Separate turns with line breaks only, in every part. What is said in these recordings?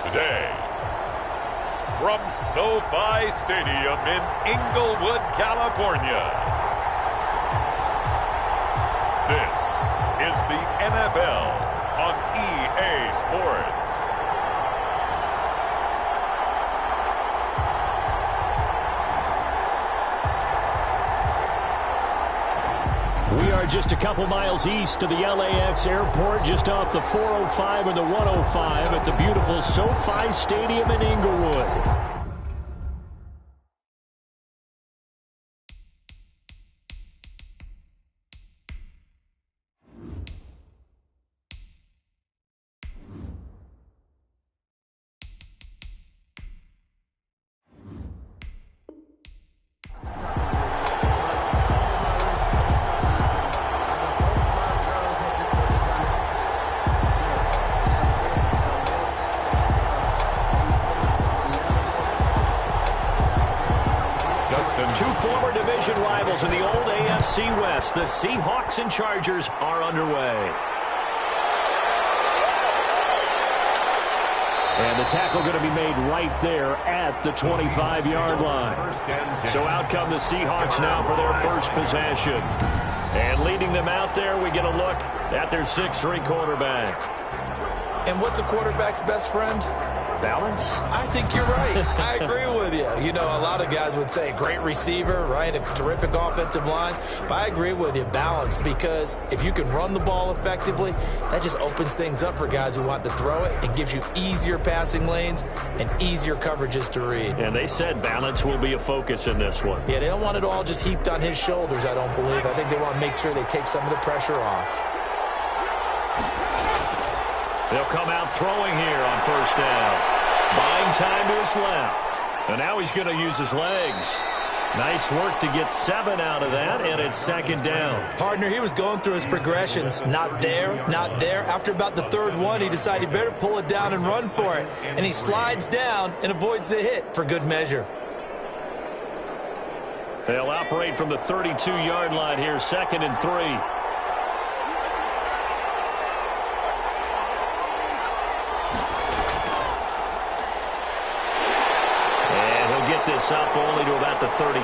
Today, from SoFi Stadium in Inglewood, California, this is the NFL on EA Sports.
We are just a couple miles east of the LAX airport, just off the 405 and the 105 at the beautiful SoFi Stadium in Inglewood. Two former division rivals in the old AFC West, the Seahawks and Chargers, are underway. And the tackle going to be made right there at the 25-yard line. So out come the Seahawks now for their first possession. And leading them out there, we get a look at their 6'3" quarterback.
And what's a quarterback's best friend?
Balance?
I think you're right. I agree with you. You know, a lot of guys would say great receiver, right? A terrific offensive line. But I agree with you, balance, because if you can run the ball effectively, that just opens things up for guys who want to throw it and gives you easier passing lanes and easier coverages to read.
And they said balance will be a focus in this one.
Yeah, they don't want it all just heaped on his shoulders, I don't believe. I think they want to make sure they take some of the pressure off.
They'll come out throwing here on first down. Buying time to his left. And now he's going to use his legs. Nice work to get 7 out of that, and it's second down.
Partner, he was going through his progressions. Not there, not there. After about the third one, he decided he better pull it down and run for it. And he slides down and avoids the hit for good measure.
They'll operate from the 32-yard line here, 2nd and 3. This up only to about the 33.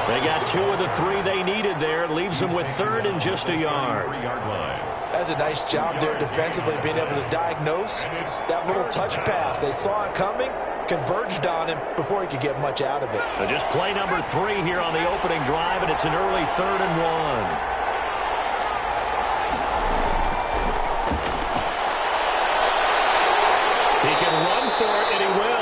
They got 2 of the 3 they needed there. Leaves them with 3rd and just a yard.
That's a nice job there defensively, being able to diagnose that little touch pass. They saw it coming, converged on him before he could get much out of it.
But just play number 3 here on the opening drive, and it's an early 3rd and 1. He can run for it, and he will.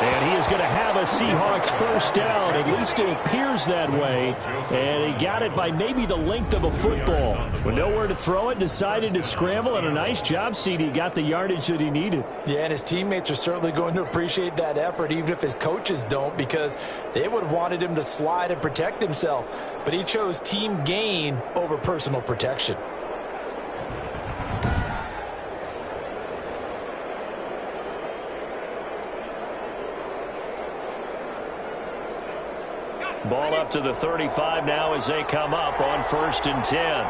And he is going to have a Seahawks first down. At least it appears that way. And he got it by maybe the length of a football. With nowhere to throw it, decided to scramble. And a nice job, CD. Got the yardage that he needed.
Yeah, and his teammates are certainly going to appreciate that effort, even if his coaches don't, because they would have wanted him to slide and protect himself. But he chose team gain over personal protection.
Ball up to the 35 now as they come up on 1st and 10.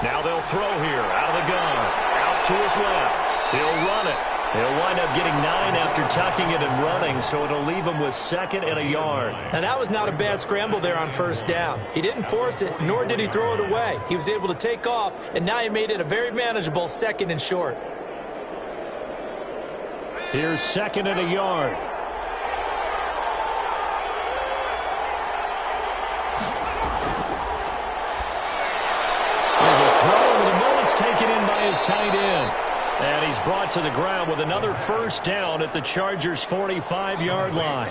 Now they'll throw here out of the gun. Out to his left. He'll run it. He'll wind up getting 9 after tucking it and running, so it'll leave him with 2nd and a yard.
And that was not a bad scramble there on first down. He didn't force it, nor did he throw it away. He was able to take off, and now he made it a very manageable 2nd and short.
Here's 2nd and a yard. Taken in by his tight end. And he's brought to the ground with another first down at the Chargers' 45-yard line.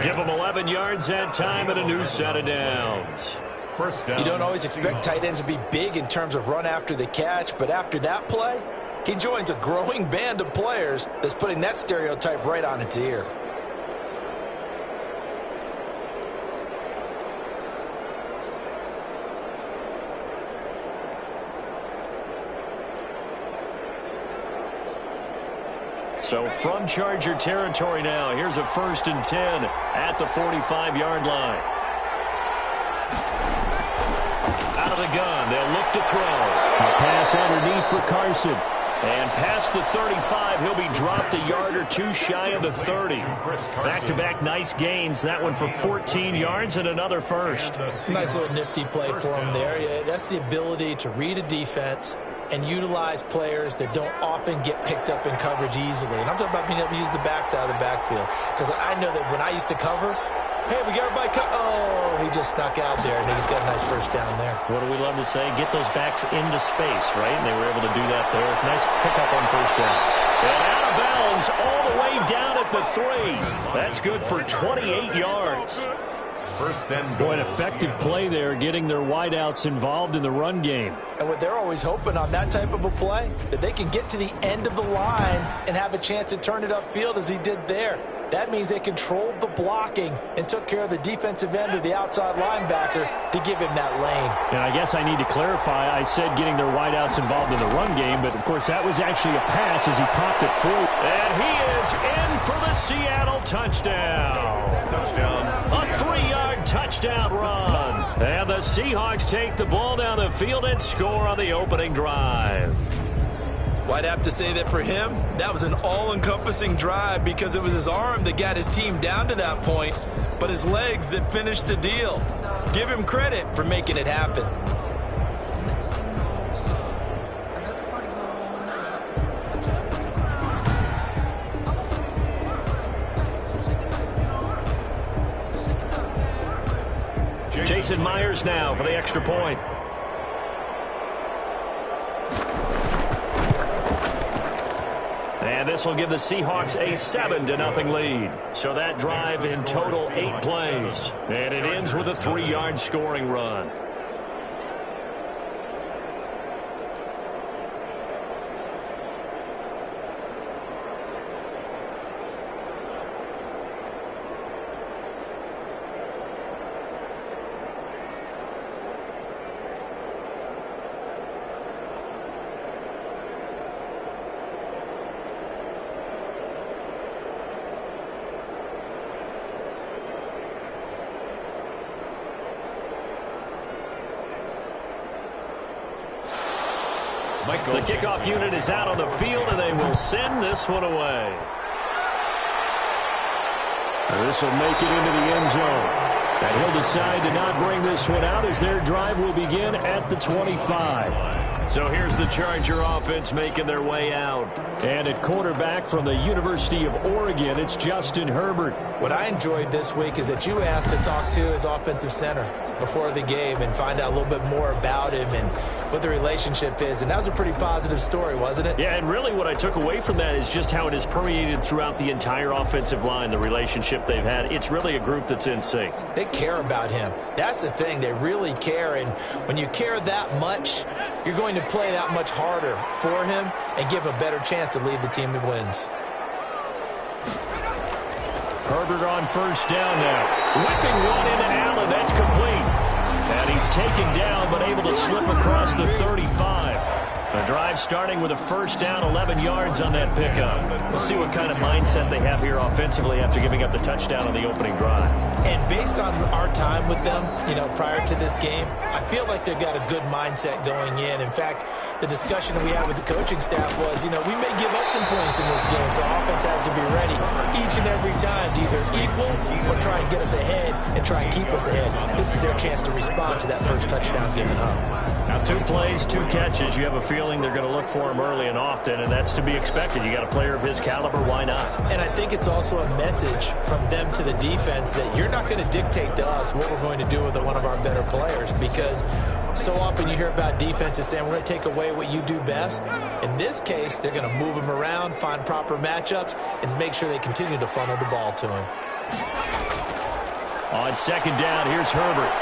Give him 11 yards that time and a new set of downs.
First down. You don't always expect tight ends to be big in terms of run after the catch, but after that play, he joins a growing band of players that's putting that stereotype right on its ear.
So from Charger territory now, here's a 1st and 10 at the 45-yard line. Out of the gun, they'll look to throw.
A pass underneath for Carson.
And past the 35, he'll be dropped a yard or two shy of the 30. Back-to-back nice gains. That one for 14 yards and another first.
Nice little nifty play for him there. Yeah, that's the ability to read a defense and utilize players that don't often get picked up in coverage easily. And I'm talking about being able to use the backside of the backfield. Because I know that when I used to cover, hey, we got everybody oh, he just snuck out there, and he just got a nice first down there.
What do we love to say? Get those backs into space, right? And they were able to do that there. Nice pickup on first down. And out of bounds all the way down at the 3. That's good for 28 yards.
First and
goal. An effective play there, getting their wideouts involved in the run game.
And what they're always hoping on that type of a play, that they can get to the end of the line and have a chance to turn it upfield as he did there. That means they controlled the blocking and took care of the defensive end or the outside linebacker to give him that lane.
And I guess I need to clarify, I said getting their wideouts involved in the run game, but of course that was actually a pass as he popped it forward. And he is in for the Seattle touchdown. A 3-yard touchdown run. And the Seahawks take the ball down the field and score on the opening drive.
Well, I'd have to say that for him, that was an all-encompassing drive because it was his arm that got his team down to that point, but his legs that finished the deal. Give him credit for making it happen.
Jason Myers now for the extra point. And this will give the Seahawks a 7-0 lead. So that drive in total 8 plays. And it ends with a 3-yard scoring run. The kickoff unit is out on the field, and they will send this one away. This will make it into the end zone. And he'll decide to not bring this one out as their drive will begin at the 25. So here's the Charger offense making their way out. And at quarterback from the University of Oregon, it's Justin Herbert.
What I enjoyed this week is that you asked to talk to his offensive center before the game and find out a little bit more about him and what the relationship is. And that was a pretty positive story, wasn't it?
Yeah, and really what I took away from that is just how it has permeated throughout the entire offensive line, the relationship they've had. It's really a group that's in sync.
They care about him. That's the thing. They really care. And when you care that much, you're going to play that much harder for him and give him a better chance to lead the team to wins.
Herbert on first down now. Whipping one into Allen. That's complete. And he's taken down but able to slip across the 35. A drive starting with a first down, 11 yards on that pickup. We'll see what kind of mindset they have here offensively after giving up the touchdown on the opening drive.
And based on our time with them, prior to this game, I feel like they've got a good mindset going in. In fact, the discussion that we had with the coaching staff was, we may give up some points in this game, so offense has to be ready each and every time to either equal or try and get us ahead and try and keep us ahead. This is their chance to respond to that first touchdown given up.
Now 2 plays, 2 catches. You have a feeling they're going to look for him early and often, and that's to be expected. You got a player of his caliber, why not?
And I think it's also a message from them to the defense that you're not going to dictate to us what we're going to do with one of our better players, because so often you hear about defenses saying we're going to take away what you do best. In this case, they're going to move him around, find proper matchups, and make sure they continue to funnel the ball to him.
On second down, here's Herbert.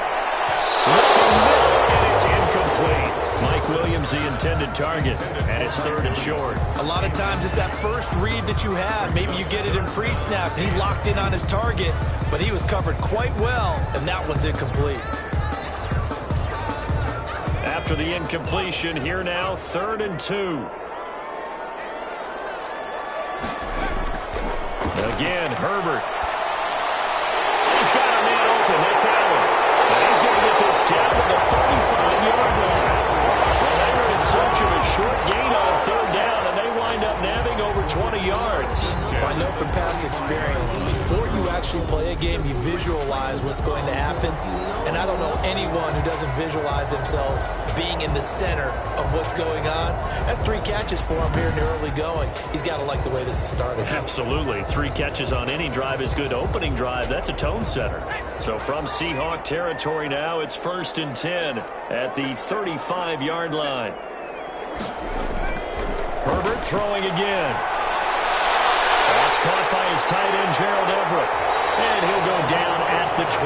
And it's incomplete. Mike Williams, the intended target, and it's 3rd and short.
A lot of times it's that first read that you have. Maybe you get it in pre-snap, and he locked in on his target, but he was covered quite well, and that one's incomplete.
After the incompletion, here now, 3rd and 2. Again, Herbert. He's got a man open. That's Allen. And he's going to get this down to the 35-yard line. Well, they were in search of a short gain on 3rd down, and
actually play a game, you visualize what's going to happen. And I don't know anyone who doesn't visualize themselves being in the center of what's going on. That's 3 catches for him here in the early going. He's got to like the way this is started.
Absolutely. 3 catches on any drive is good. Opening drive, that's a tone setter. So from Seahawk territory now, it's 1st and 10 at the 35-yard line. Herbert throwing again. That's caught by his tight end, Gerald Everett. And he'll go down at the 28.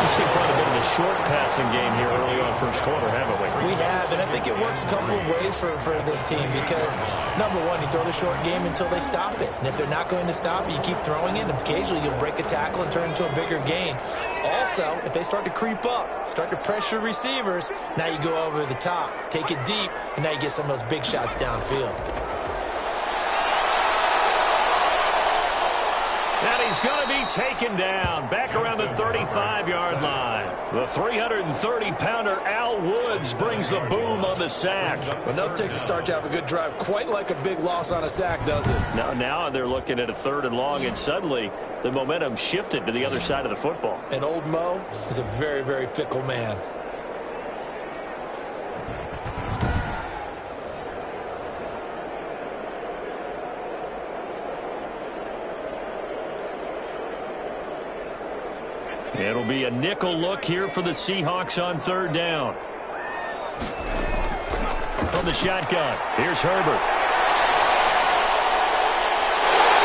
We've seen quite a bit of the short passing game here early on first quarter, haven't we?
We have, and I think it works a couple of ways for this team because, number one, you throw the short game until they stop it. And if they're not going to stop it, you keep throwing it, and occasionally you'll break a tackle and turn into a bigger gain. Also, if they start to creep up, start to pressure receivers, now you go over the top, take it deep, and now you get some of those big shots downfield.
And he's going to be taken down back around the 35-yard line. The 330-pounder Al Woods brings the boom on the sack.
Well, nothing takes a start to have a good drive, quite like a big loss on a sack, does it?
Now they're looking at a 3rd and long, and suddenly the momentum shifted to the other side of the football.
And old Mo is a very, very fickle man.
It'll be a nickel look here for the Seahawks on 3rd down. From the shotgun, here's Herbert.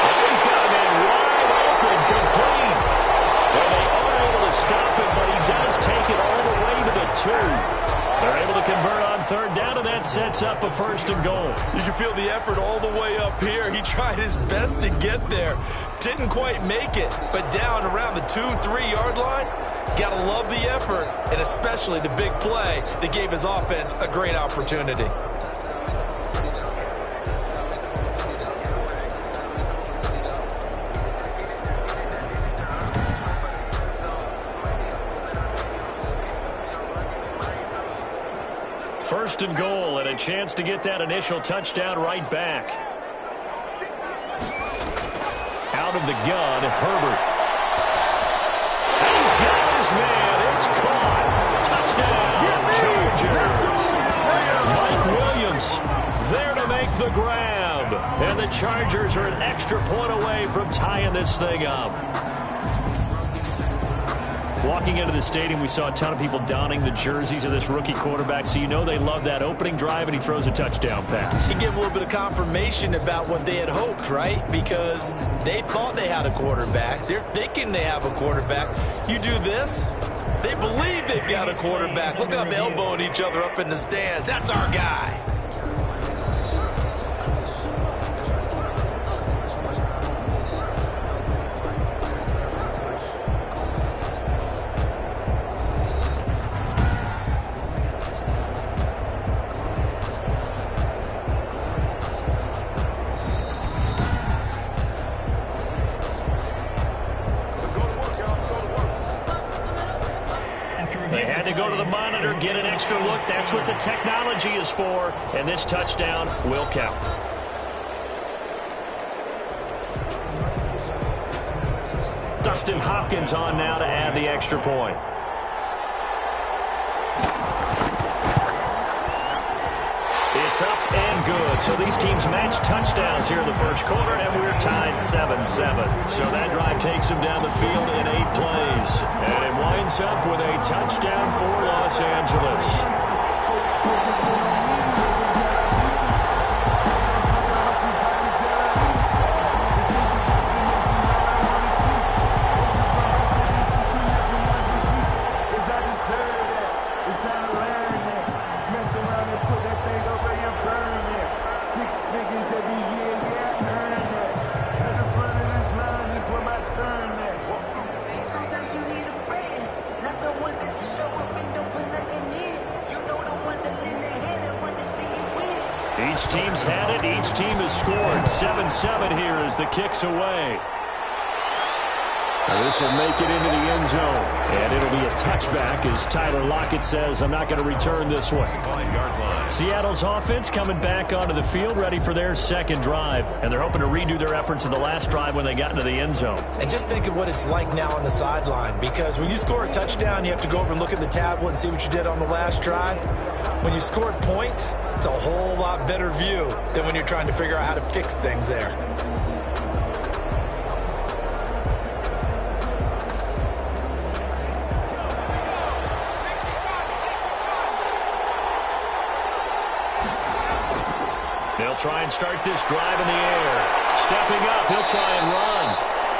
And he's got a man wide open, complete. Well, they are able to stop him, but he does take it all the way to the 2. They're able to convert on 3rd down, and that sets up a 1st and goal.
You can feel the effort all the way up here. He tried his best to get there. Didn't quite make it, but down around the 2-3-yard line, got to love the effort, and especially the big play that gave his offense a great opportunity.
First and goal, and a chance to get that initial touchdown right back. Out of the gun, Herbert. He's got his man. It's caught. Touchdown, Chargers. Mike Williams there to make the grab. And the Chargers are an extra point away from tying this thing up. Walking into the stadium, we saw a ton of people donning the jerseys of this rookie quarterback, so you know they love that opening drive, and he throws a touchdown pass.
He gave a little bit of confirmation about what they had hoped, right? Because they thought they had a quarterback. They're thinking they have a quarterback. You do this, they believe they've got a quarterback. Look at them elbowing each other up in the stands. That's our guy.
They had to go to the monitor, get an extra look. That's what the technology is for, and this touchdown will count. Dustin Hopkins on now to add the extra point. It's up and good. So these teams match touchdowns here in the first quarter, and we're tied 7-7. So that drive takes them down the field in 8 plays. And it winds up with a touchdown for Los Angeles. Each team's had it. Each team has scored. 7-7 here as the kick's away. This will make it into the end zone. And it'll be a touchback as Tyler Lockett says, I'm not going to return this one. Seattle's offense coming back onto the field, ready for their second drive. And they're hoping to redo their efforts in the last drive when they got into the end zone.
And just think of what it's like now on the sideline. Because when you score a touchdown, you have to go over and look at the tablet and see what you did on the last drive. When you scored points, it's a whole lot better view than when you're trying to figure out how to fix things there.
They'll try and start this drive in the air. Stepping up, he'll try and run.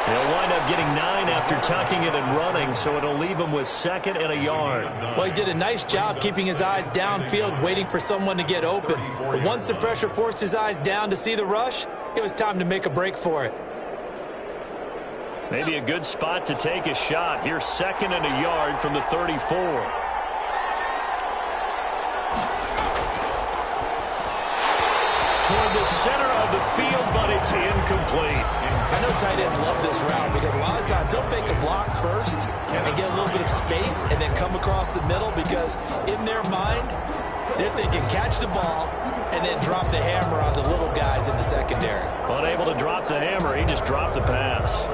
They'll wind up getting 9 after tucking it and running, so it'll leave him with 2nd and a yard.
Well, he did a nice job keeping his eyes downfield, waiting for someone to get open. But once the pressure forced his eyes down to see the rush, it was time to make a break for it.
Maybe a good spot to take a shot. Here's 2nd and a yard from the 34. Toward the center of the field, but it's incomplete.
I know tight ends love this route because a lot of times they'll fake a block first and get a little bit of space and then come across the middle because in their mind, they're thinking catch the ball and then drop the hammer on the little guys in the secondary.
Unable to drop the hammer, he just dropped the pass.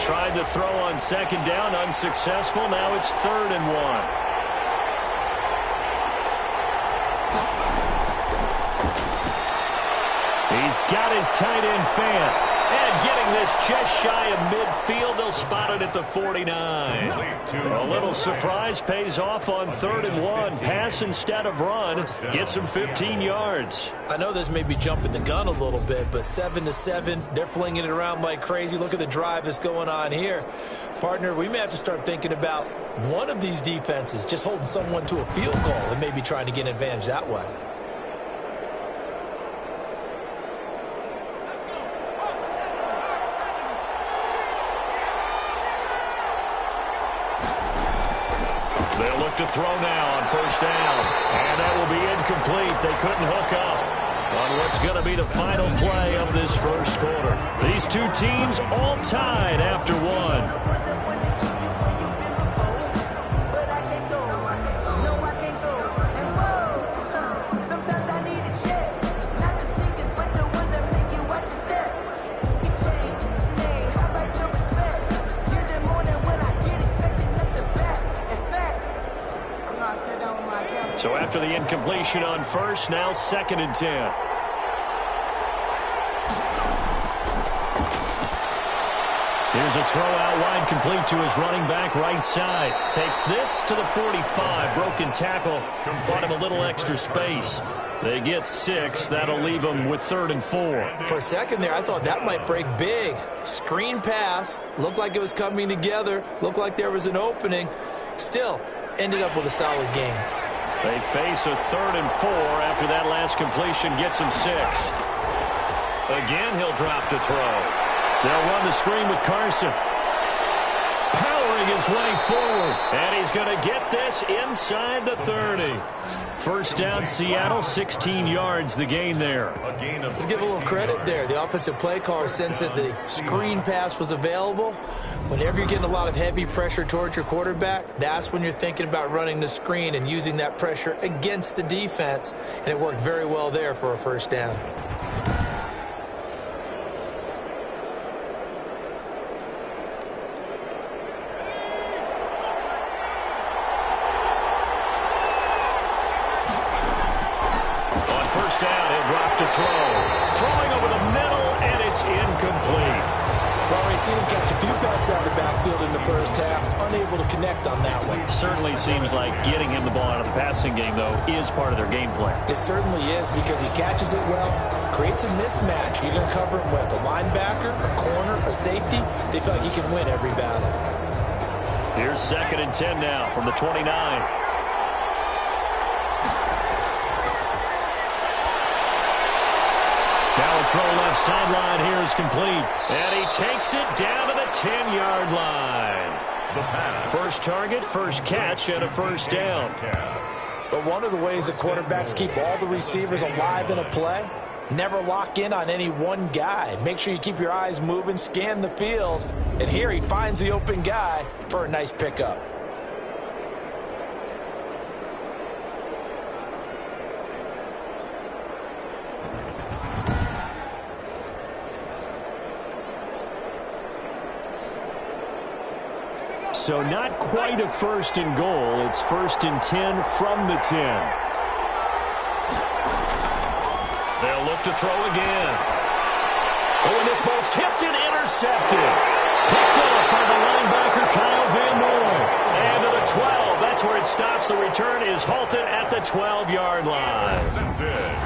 Tried to throw on 2nd down, unsuccessful. Now it's 3rd and 1. He's got his tight end fan. And getting this just shy of midfield, they'll spot it at the 49. A little surprise pays off on 3rd and 1. Pass instead of run. Gets him 15 yards.
I know this may be jumping the gun a little bit, but 7-7, they're flinging it around like crazy. Look at the drive that's going on here. Partner, we may have to start thinking about one of these defenses just holding someone to a field goal and maybe trying to get an advantage that way.
They'll look to throw now on 1st down. And that will be incomplete. They couldn't hook up on what's going to be the final play of this first quarter. These two teams all tied after 1. So after the incompletion on 1st, now 2nd and 10. Here's a throw out wide, complete to his running back right side. Takes this to the 45. Broken tackle. Bought him a little extra space. They get 6. That'll leave them with 3rd and 4.
For a second there, I thought that might break big. Screen pass. Looked like it was coming together. Looked like there was an opening. Still, ended up with a solid game.
They face a 3rd and 4 after that last completion gets him 6. Again, he'll drop to throw. They'll run the screen with Carson. Powering his way forward. And he's going to get this inside the 30. 1st down, Seattle, 16 yards the gain there.
Let's give a little credit there. The offensive play caller sensed that the screen pass was available. Whenever you're getting a lot of heavy pressure towards your quarterback, that's when you're thinking about running the screen and using that pressure against the defense. And it worked very well there for a 1st down.
On 1st down, he'll drop to throw. Throwing over the middle, and it's incomplete.
Well, we've seen him catch a few passes out of the backfield in the 1st half, unable to connect on that one.
Certainly seems like getting him the ball out of the passing game, though, is part of their game plan.
It certainly is because he catches it well, creates a mismatch. You're going to cover him with a linebacker, a corner, a safety. They feel like he can win every battle.
Here's 2nd and 10 now from the 29. Now a throw left sideline here is complete. And he takes it down to the 10-yard line.
The pass.
First target, first catch, and a first down.
But one of the ways that quarterbacks keep all the receivers alive in a play, never lock in on any one guy. Make sure you keep your eyes moving, scan the field. And here he finds the open guy for a nice pickup.
So not quite a first and goal. It's first and 10 from the 10. They'll look to throw again. Oh, and this ball's tipped and intercepted. Picked off by the linebacker, Kyle Van Noy. And to the 12. That's where it stops. The return is halted at the 12-yard line.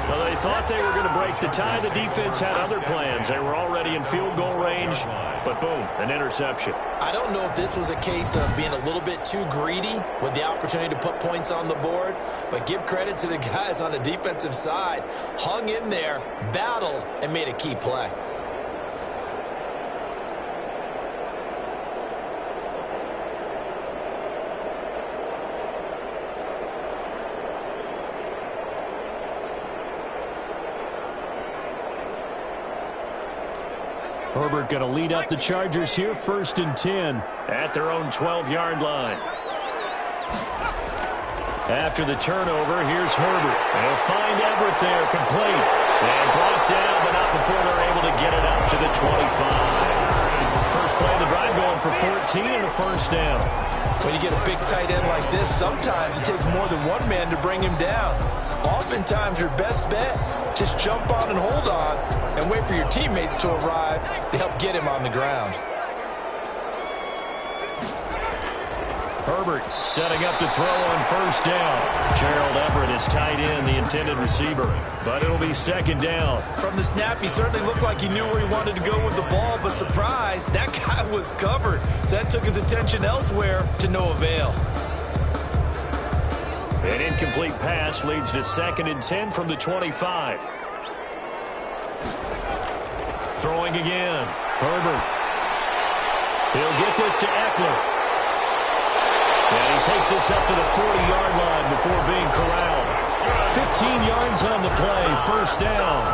Well, they thought they were going to break the tie. The defense had other plans. They were already in field goal range. But boom, an interception.
I don't know if this was a case of being a little bit too greedy with the opportunity to put points on the board, but give credit to the guys on the defensive side. Hung in there, battled, and made a key play.
Herbert going to lead up the Chargers here, first and 10 at their own 12-yard line. After the turnover, here's Herbert. They'll find Everett there, complete. And brought down, but not before they're able to get it up to the 25. First play of the drive going for 14 and a first down.
When you get a big tight end like this, sometimes it takes more than one man to bring him down. Oftentimes, your best bet, just jump on and hold on and wait for your teammates to arrive to help get him on the ground.
Herbert setting up to throw on first down. Gerald Everett is tight end, the intended receiver, but it'll be second down.
From the snap, he certainly looked like he knew where he wanted to go with the ball, but surprise, that guy was covered. So that took his attention elsewhere to no avail.
An incomplete pass leads to second and 10 from the 25. Throwing again. Herbert. He'll get this to Eckler. And he takes this up to the 40-yard line before being corralled. 15 yards on the play, first down.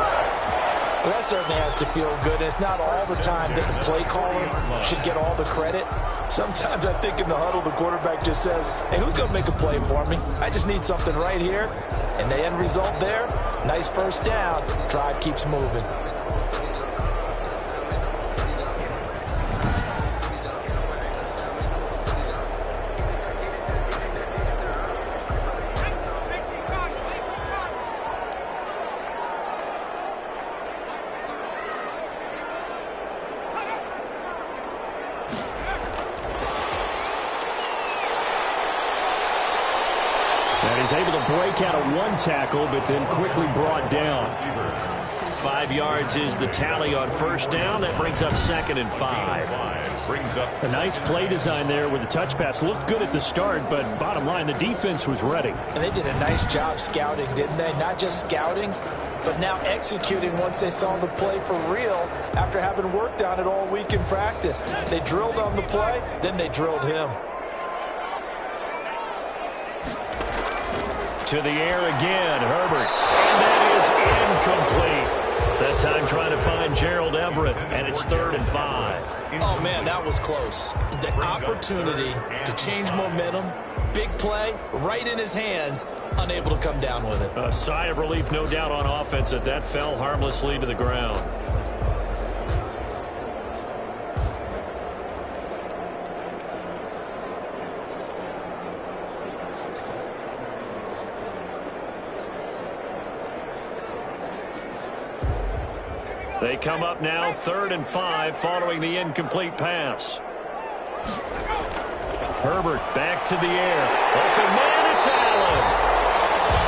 Well, that certainly has to feel good. It's not all the time that the play caller should get all the credit. Sometimes I think in the huddle, the quarterback just says, hey, who's going to make a play for me? I just need something right here. And the end result there, nice first down. Drive keeps moving.
And he's able to break out of one tackle, but then quickly brought down. 5 yards is the tally on first down. That brings up second and 5. A nice play design there with the touch pass. Looked good at the start, but bottom line, the defense was ready.
And they did a nice job scouting, didn't they? Not just scouting, but now executing once they saw the play for real after having worked on it all week in practice. They drilled on the play, then they drilled him.
To the air again, Herbert. And that is incomplete. That time trying to find Gerald Everett, and it's 3rd and 5.
Oh, man, that was close. The opportunity to change momentum, big play, right in his hands, unable to come down with it.
A sigh of relief, no doubt, on offense that that fell harmlessly to the ground. They come up now 3rd and 5 following the incomplete pass. Herbert back to the air. Open man, it's Allen.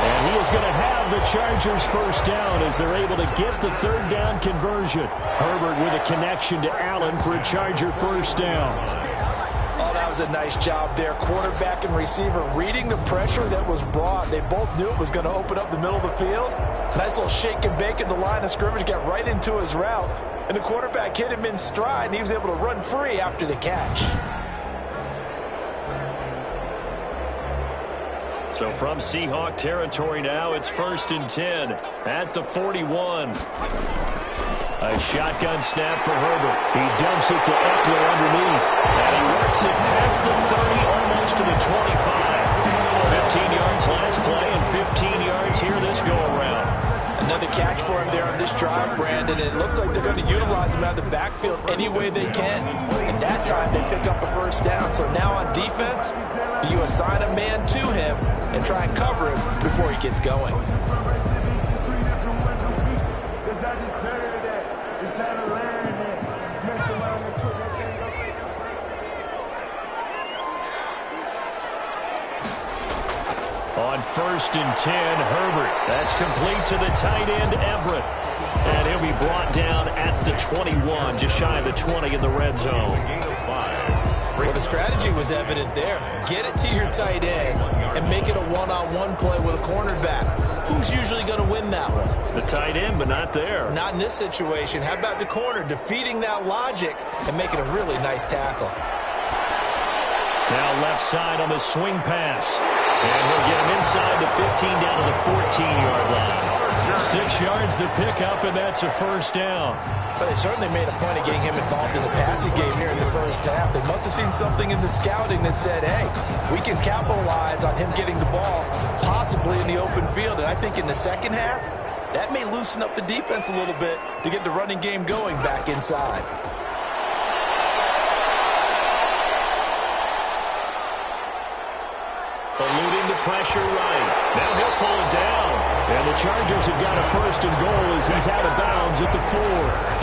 And he is going to have the Chargers first down as they're able to get the 3rd down conversion. Herbert with a connection to Allen for a Charger first down.
Oh, that was a nice job there. Quarterback and receiver reading the pressure that was brought. They both knew it was going to open up the middle of the field. Nice little shake and bake in the line of scrimmage, got right into his route. And the quarterback hit him in stride, and he was able to run free after the catch.
So from Seahawk territory now, it's 1st and 10 at the 41. A shotgun snap for Herbert. He dumps it to Eckler underneath. And he works it past the 30, almost to the 25. 15 yards last play and 15 yards here this go-around.
Another catch for him there on this drive, Brandon. It looks like they're going to utilize him out of the backfield any way they can. And that time they pick up a first down. So now on defense, you assign a man to him and try and cover him before he gets going.
On 1st and 10, Herbert. That's complete to the tight end, Everett. And he'll be brought down at the 21, just shy of the 20 in the red zone.
Well, the strategy was evident there. Get it to your tight end and make it a one-on-one play with a cornerback. Who's usually going to win that one?
The tight end, but not there.
Not in this situation. How about the corner defeating that logic and making a really nice tackle?
Now left side on the swing pass. And he'll get him inside the 15 down to the 14-yard line. 6 yards the pickup, and that's a first down.
But they certainly made a point of getting him involved in the passing game here in the first half. They must have seen something in the scouting that said, hey, we can capitalize on him getting the ball possibly in the open field. And I think in the second half, that may loosen up the defense a little bit to get the running game going back inside.
Eluding the pressure right. Now he'll pull it down. And the Chargers have got a 1st and goal as he's out of bounds at the 4.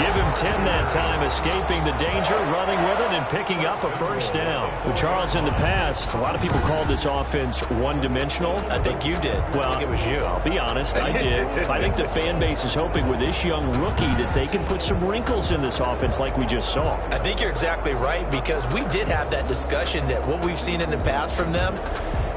Give him 10 that time, escaping the danger, running with it, and picking up a first down. With Charles in the past, a lot of people called this offense one-dimensional.
I think you did.
Well,
I think it was you.
I'll be honest, I did. I think the fan base is hoping with this young rookie that they can put some wrinkles in this offense like we just saw.
I think you're exactly right, because we did have that discussion that what we've seen in the past from them,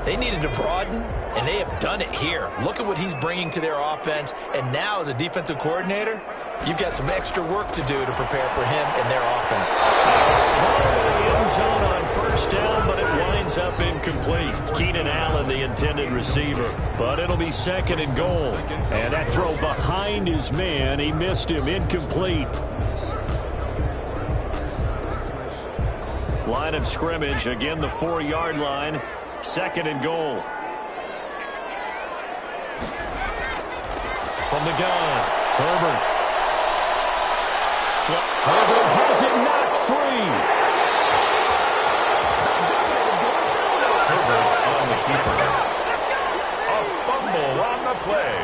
they needed to broaden, and they have done it here. Look at what he's bringing to their offense, and now as a defensive coordinator, you've got some extra work to do to prepare for him and their offense.
Throw to the end zone on first down, but it winds up incomplete. Keenan Allen, the intended receiver, but it'll be 2nd and goal. And that throw behind his man, he missed him, incomplete. Line of scrimmage, again the 4-yard line. 2nd and goal. From the gun, Herbert. Herbert has it knocked free.
Herbert on the keeper. A fumble on the play.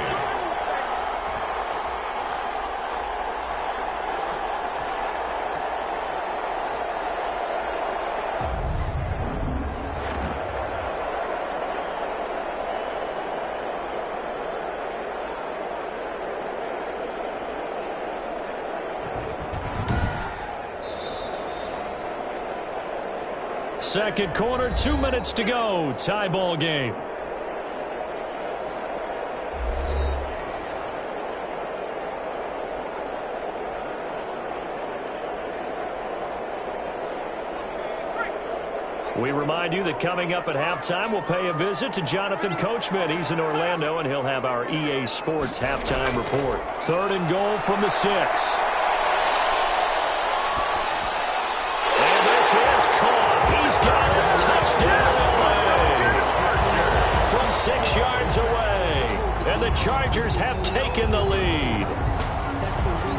Second quarter, 2 minutes to go. Tie ball game. We remind you that coming up at halftime, we'll pay a visit to Jonathan Coachman. He's in Orlando, and he'll have our EA Sports halftime report. 3rd and goal from the 6. And this is caught. He's got a touchdown from 6 yards away. And the Chargers have taken the lead.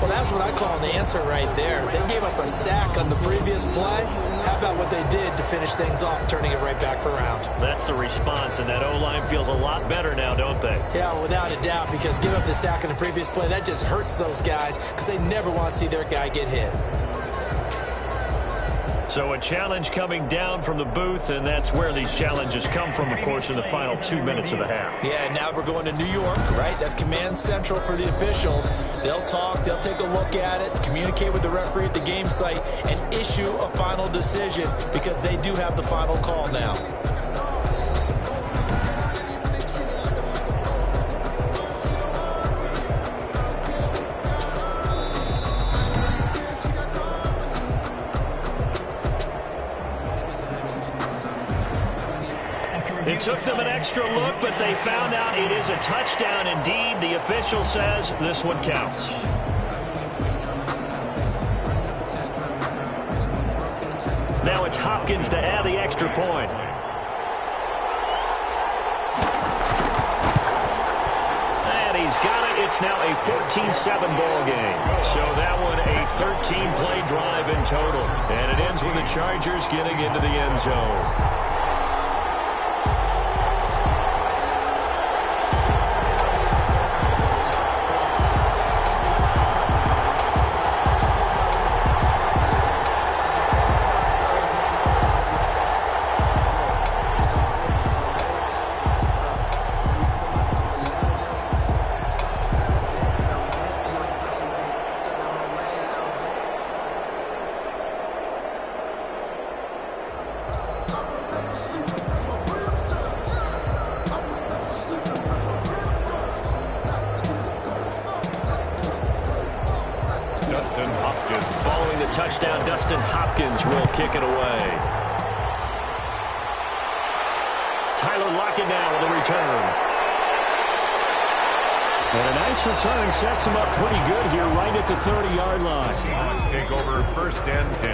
Well, that's what I call an answer right there. They gave up a sack on the previous play. How about what they did to finish things off, turning it right back around?
That's the response, and that O-line feels a lot better now, don't they?
Yeah, without a doubt, because give up the sack on the previous play, that just hurts those guys because they never want to see their guy get hit.
So a challenge coming down from the booth, and that's where these challenges come from, of course, in the final 2 minutes of the half.
Yeah, now we're going to New York, right? That's command central for the officials. They'll talk, they'll take a look at it, communicate with the referee at the game site, and issue a final decision because they do have the final call now.
took them an extra look, but they found out it is a touchdown indeed. The official says this one counts. Now it's Hopkins to add the extra point. And he's got it. It's now a 14-7 ball game. So that one a 13-play drive in total. And it ends with the Chargers getting into the end zone. Touchdown, Dustin Hopkins will kick it away. Tyler Lockett now with a return. And a nice return sets him up pretty good here right at the 30-yard line.
Seahawks take over 1st and 10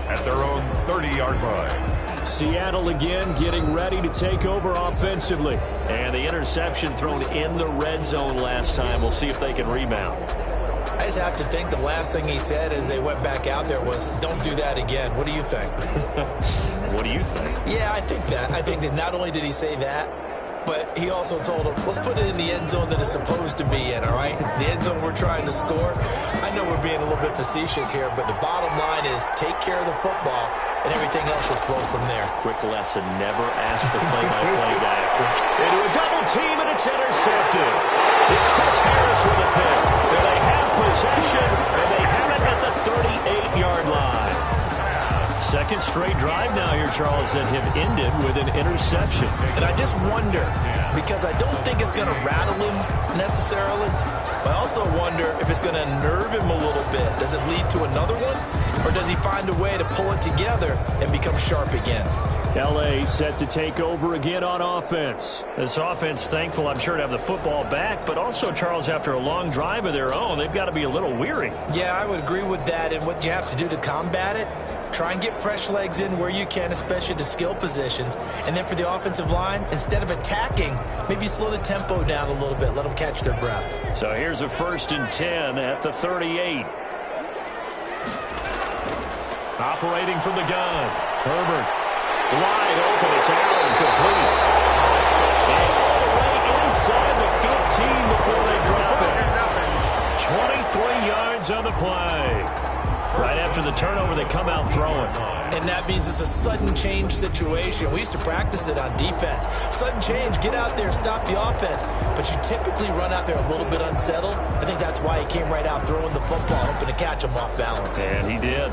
at their own 30-yard line.
Seattle again getting ready to take over offensively. And the interception thrown in the red zone last time. We'll see if they can rebound.
I just have to think the last thing he said as they went back out there was, don't do that again. What do you think?
What do you think?
Yeah, I think that. I think that not only did he say that, but he also told him, let's put it in the end zone that it's supposed to be in, all right? The end zone we're trying to score. I know we're being a little bit facetious here, but the bottom line is take care of the football, and everything else should flow from there.
Quick lesson, never ask the play-by-play guy. Into a double team, and it's intercepted. It's Chris Harris with a pick. And they have possession, and they have it at the 38-yard line. Second straight drive now here, Charles, that have ended with an interception.
And I just wonder, because I don't think it's going to rattle him necessarily, but I also wonder if it's going to nerve him a little bit. Does it lead to another one? Or does he find a way to pull it together and become sharp again?
L.A. set to take over again on offense. This offense, thankful, I'm sure, to have the football back, but also, Charles, after a long drive of their own, they've got to be a little weary.
Yeah, I would agree with that, and what you have to do to combat it, try and get fresh legs in where you can, especially the skill positions. And then for the offensive line, instead of attacking, maybe slow the tempo down a little bit, let them catch their breath.
So here's a 1st and 10 at the 38. Operating from the gun, Herbert. Wide open, it's Allen, complete. And all the way inside the 15 before they drop it. 23 yards on the play. Right after the turnover, they come out throwing.
And that means it's a sudden change situation. We used to practice it on defense. Sudden change, get out there, stop the offense. But you typically run out there a little bit unsettled. I think that's why he came right out throwing the football, hoping to catch him off balance.
And he did.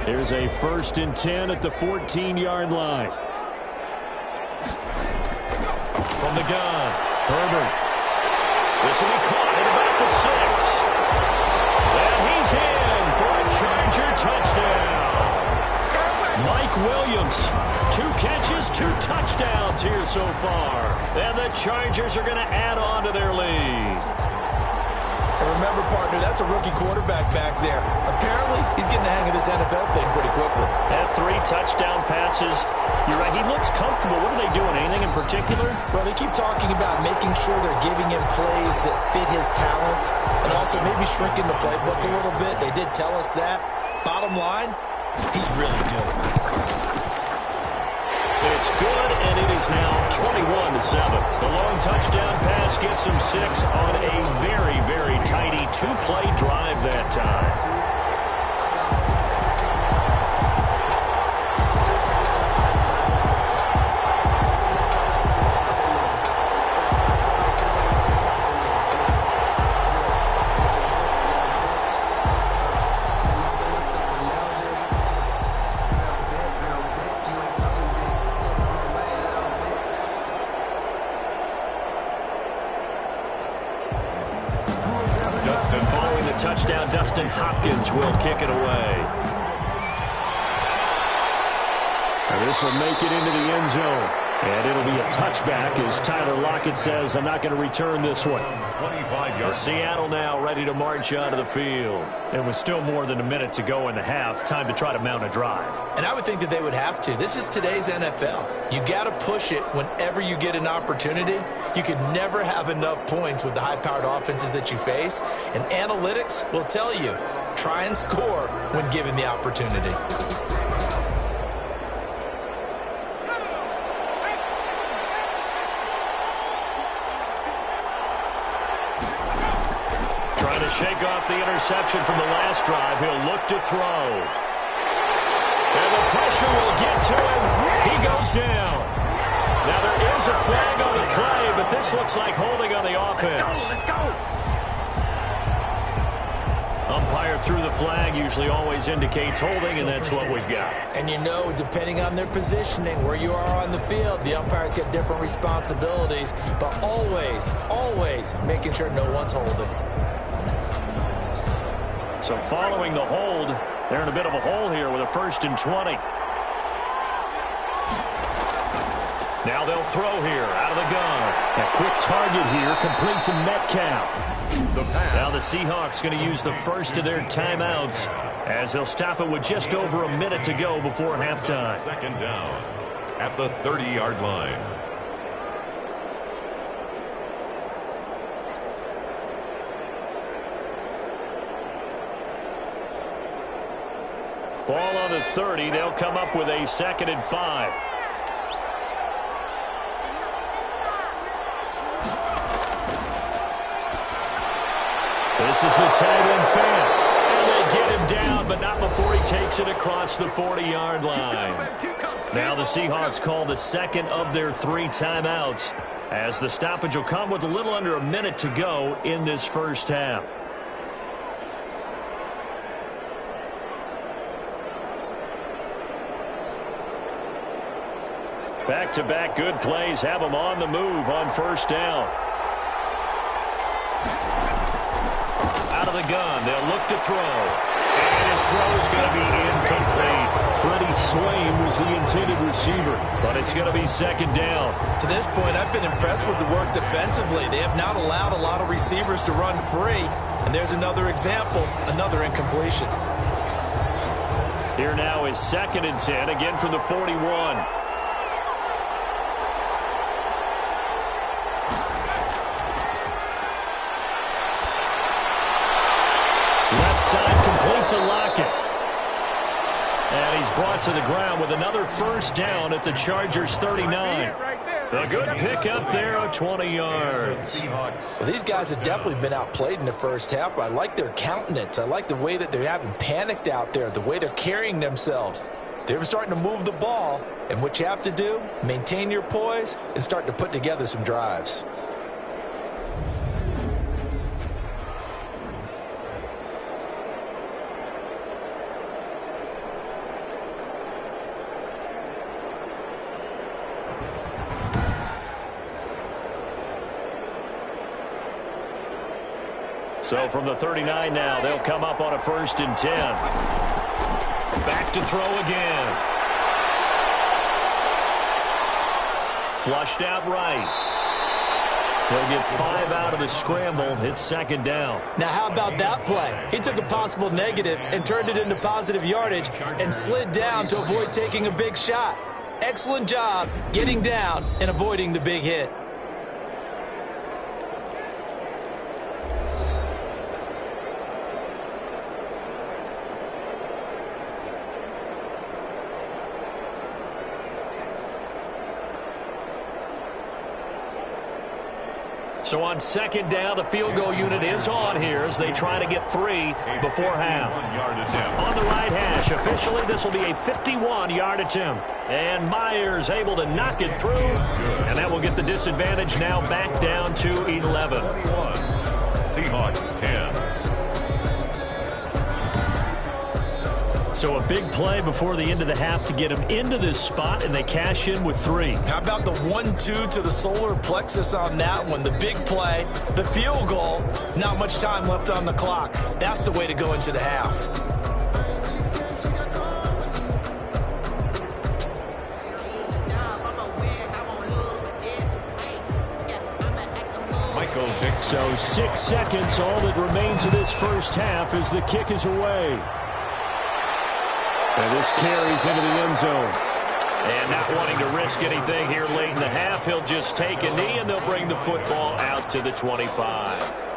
Here's a 1st and 10 at the 14-yard line. From the gun, Herbert. This will be caught at about the 6. And he's in for a Charger touchdown. Mike Williams, 2 catches, 2 touchdowns here so far. And the Chargers are going to add on to their lead.
And remember, partner, that's a rookie quarterback back there. Apparently, he's getting the hang of this NFL thing pretty quickly.
Had 3 touchdown passes. You're right, he looks comfortable. What are they doing? Anything in particular?
Well, they keep talking about making sure they're giving him plays that fit his talents and also maybe shrinking the playbook a little bit. They did tell us that. Bottom line, he's really good.
It's good, and it is now 21-7. The long touchdown pass gets him 6 on a very, very tidy 2-play drive that time. Following the touchdown, Dustin Hopkins will kick it away. And this will make it into the end zone. And it'll be a touchback as Tyler Lockett says, I'm not going to return this one.
25 yards.
Seattle now ready to march onto the field. And with still more than a minute to go in the half, time to try to mount a drive.
And I would think that they would have to. This is today's NFL. You got to push it whenever you get an opportunity. You could never have enough points with the high-powered offenses that you face. And analytics will tell you, try and score when given the opportunity.
Trying to shake off the interception from the last drive. He'll look to throw. And the pressure will get to him. He goes down. Now there is a flag on the play, but this looks like holding on the offense.
Let's go.
Umpire threw the flag, usually always indicates holding, and that's what we've got.
And you know, depending on their positioning, where you are on the field, the umpires get different responsibilities, but always, always making sure no one's holding.
So following the hold, they're in a bit of a hole here with a 1st and 20. Now they'll throw here out of the gun. A quick target here, complete to Metcalf. Now the Seahawks going to use the first of their timeouts as they'll stop it with just over a minute to go before halftime.
2nd down at the 30-yard line.
Ball on the 30. They'll come up with a 2nd and 5. This is the tight end fan. And they get him down, but not before he takes it across the 40-yard line. Now the Seahawks call the 2nd of their 3 timeouts as the stoppage will come with a little under a minute to go in this first half. Back-to-back good plays have them on the move on 1st down. Out of the gun, they'll look to throw. And his throw is going to be incomplete. Freddie Swain was the intended receiver, but it's going to be 2nd down.
To this point, I've been impressed with the work defensively. They have not allowed a lot of receivers to run free. And there's another example, another incompletion.
Here now is 2nd and 10, again from the 41. Left side complete to Lockett. And he's brought to the ground with another 1st down at the Chargers' 39. A good pickup there of 20 yards.
Well, these guys have definitely been outplayed in the first half, but I like their countenance. I like the way that they haven't panicked out there, the way they're carrying themselves. They're starting to move the ball, and what you have to do, maintain your poise and start to put together some drives.
So from the 39 now, they'll come up on a 1st and 10. Back to throw again. Flushed out right. He'll get 5 out of the scramble. It's 2nd down.
Now, how about that play? He took a possible negative and turned it into positive yardage and slid down to avoid taking a big shot. Excellent job getting down and avoiding the big hit.
So on 2nd down, the field goal unit is on here as they try to get 3 before half. On the right hash, officially this will be a 51-yard attempt. And Myers able to knock it through. And that will get the disadvantage now back down to 11.
Seahawks 10.
So a big play before the end of the half to get them into this spot, and they cash in with 3.
How about the 1-2 to the solar plexus on that one? The big play, the field goal, not much time left on the clock. That's the way to go into the half.
So 6 seconds, all that remains of this first half as the kick is away. And this carries into the end zone.
And not wanting to risk anything here late in the half, he'll just take a knee and they'll bring the football out to the 25.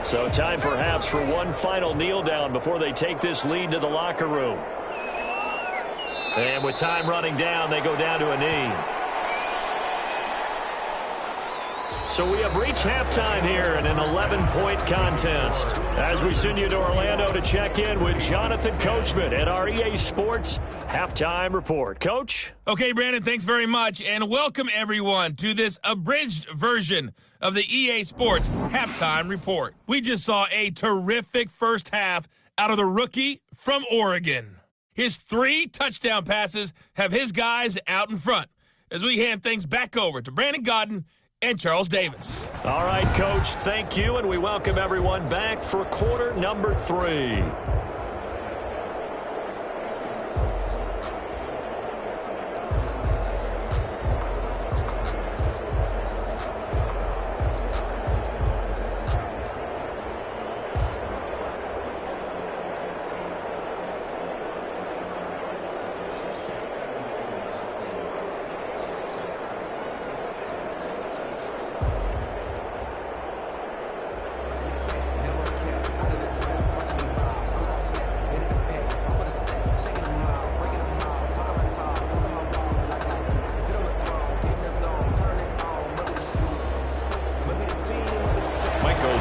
So time perhaps for one final kneel down before they take this lead to the locker room.
And with time running down, they go down to a knee.
So we have reached halftime here in an 11-point contest. As we send you to Orlando to check in with Jonathan Coachman at our EA Sports Halftime Report. Coach?
Okay, Brandon, thanks very much. And welcome, everyone, to this abridged version of the EA Sports Halftime Report. We just saw a terrific first half out of the rookie from Oregon. His 3 touchdown passes have his guys out in front as we hand things back over to Brandon Godden and Charles Davis.
All right, Coach, thank you, and we welcome everyone back for quarter number 3.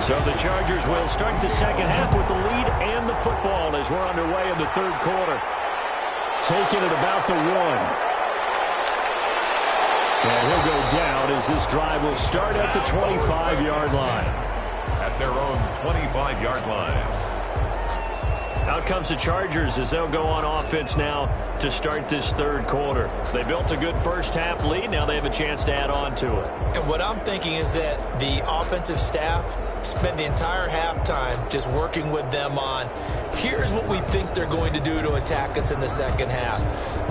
So the Chargers will start the second half with the lead and the football as we're underway in the third quarter. Taking it about the 1. And he'll go down as this drive will start at the 25-yard line.
At their own 25-yard line.
Out comes the Chargers as they'll go on offense now to start this third quarter. They built a good first half lead. Now they have a chance to add on to it.
And what I'm thinking is that the offensive staff spent the entire halftime just working with them on, here's what we think they're going to do to attack us in the second half.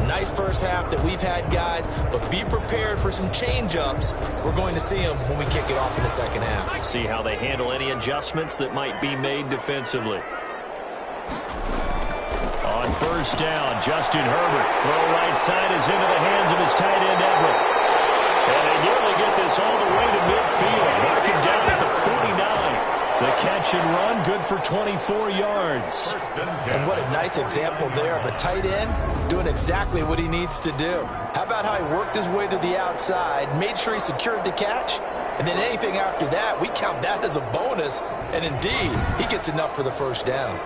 Nice first half that we've had, guys, but be prepared for some change-ups. We're going to see them when we kick it off in the second half.
See how they handle any adjustments that might be made defensively. On first down, Justin Herbert. Throw right side is into the hands of his tight end, Everett. And they nearly get this all the way to midfield. Marking down at the 49. The catch and run, good for 24 yards.
And what a nice example there of a tight end doing exactly what he needs to do. How about how he worked his way to the outside, made sure he secured the catch, and then anything after that, we count that as a bonus. And indeed, he gets enough for the first down.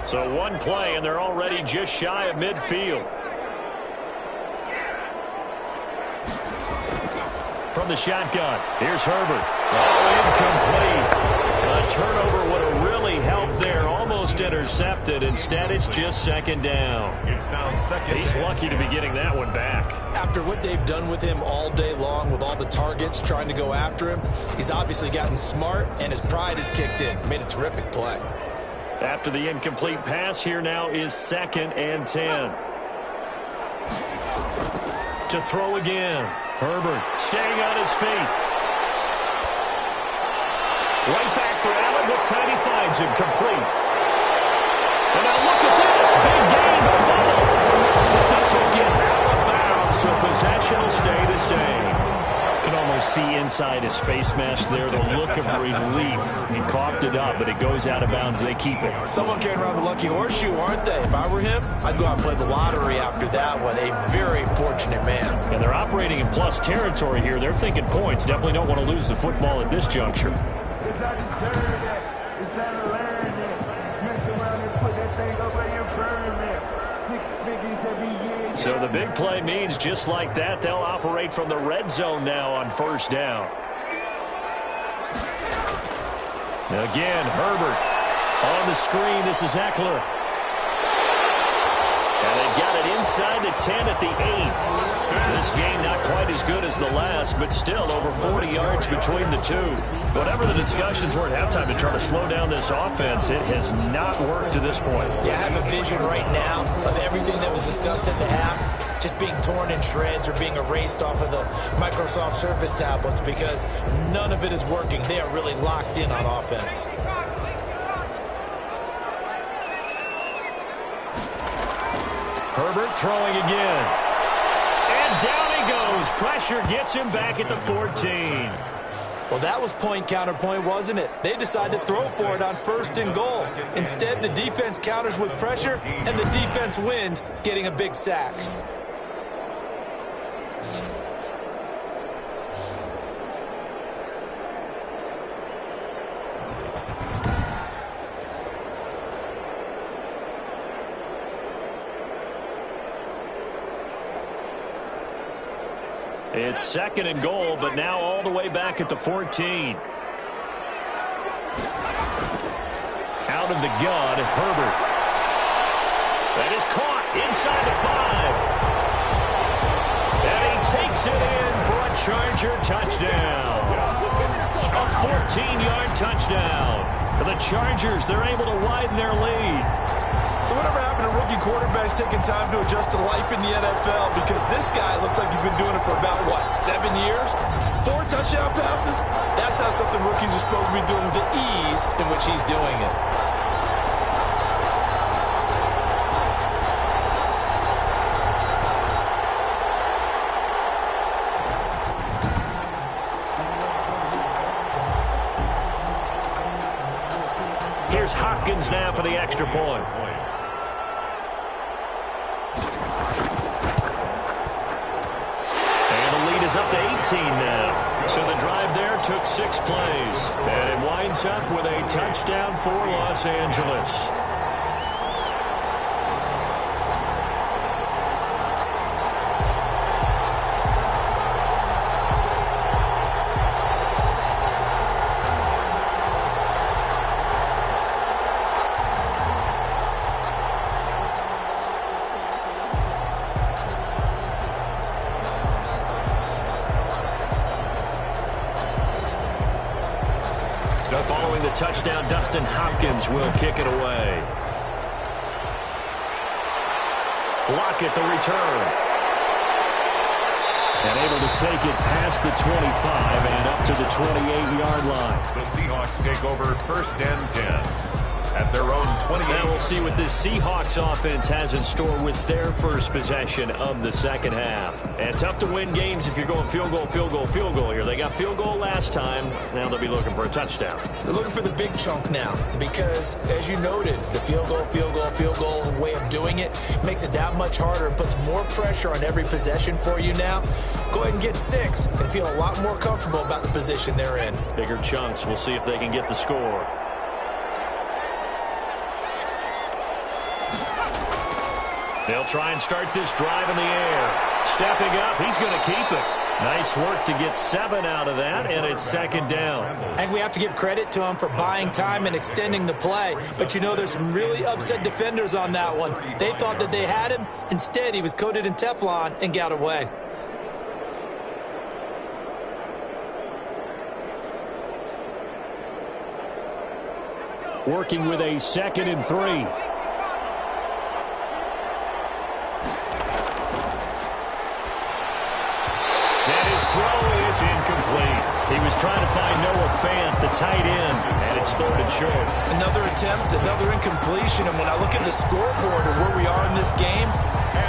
So one play, and they're already just shy of midfield. From the shotgun, here's Herbert. Oh, incomplete. A turnover would have really helped there. Almost intercepted. Instead, it's just second down.
It's now second.
He's lucky to be getting that one back.
After what they've done with him all day long with all the targets trying to go after him, he's obviously gotten smart, and his pride has kicked in. Made a terrific play.
After the incomplete pass, here now is 2nd and 10. To throw again. Herbert staying on his feet. Right back for Allen. This time he finds him complete. And now look at this. Big gain by Fuller. But this will get out of bounds, so possession will stay the same. Can almost see inside his face mask there the look of relief. He coughed it up, but it goes out of bounds. They keep it.
Someone carrying around the lucky horseshoe, aren't they? If I were him, I'd go out and play the lottery after that one. A very fortunate man.
And they're operating in plus territory here. They're thinking points. Definitely don't want to lose the football at this juncture. So the big play means just like that, they'll operate from the red zone now on first down. Again, Herbert on the screen. This is Eckler. And they've got it inside the 10 at the 8. This game not quite as good as the last, but still over 40 yards between the two. Whatever the discussions were at halftime to try to slow down this offense, it has not worked to this point.
Yeah, I have a vision right now of everything that was discussed at the half just being torn in shreds or being erased off of the Microsoft Surface tablets because none of it is working. They are really locked in on offense.
Herbert throwing again. And down he goes. Pressure gets him back at the 14.
Well, that was point counterpoint, wasn't it? They decided to throw for it on 1st and goal. Instead, the defense counters with pressure, and the defense wins, getting a big sack.
It's 2nd and goal, but now all the way back at the 14. Out of the gun, Herbert. That is caught inside the 5. And he takes it in for a Charger touchdown. A 14-yard touchdown. For the Chargers, they're able to widen their lead.
So whatever happened to rookie quarterbacks taking time to adjust to life in the NFL? Because this guy looks like he's been doing it for about, 7 years? 4 touchdown passes? That's not something rookies are supposed to be doing with the ease in which he's doing it.
Here's Hopkins now for the extra point. Is up to 18 now. So the drive there took 6 plays. And it winds up with a touchdown for Los Angeles. Following the touchdown, Dustin Hopkins will kick it away. Lockett the return. And able to take it past the 25 and up to the 28-yard line.
The Seahawks take over 1st and 10. At their own 28.
Now we'll see what this Seahawks offense has in store with their first possession of the 2nd half. And tough to win games if you're going field goal, field goal, field goal here. They got field goal last time. Now they'll be looking for a touchdown.
They're looking for the big chunk now because, as you noted, the field goal way of doing it makes it that much harder and puts more pressure on every possession for you now. Go ahead and get 6 and feel a lot more comfortable about the position they're in.
Bigger chunks. We'll see if they can get the score. They'll try and start this drive in the air. Stepping up, he's going to keep it. Nice work to get 7 out of that, and it's 2nd down.
And we have to give credit to him for buying time and extending the play. But you know, there's some really upset defenders on that one. They thought that they had him. Instead, he was coated in Teflon and got away.
Working with a 2nd and 3. Throw is incomplete. He was trying to find Noah Fant, the tight end, and it's 3rd and short.
Another attempt, another incompletion, and when I look at the scoreboard and where we are in this game,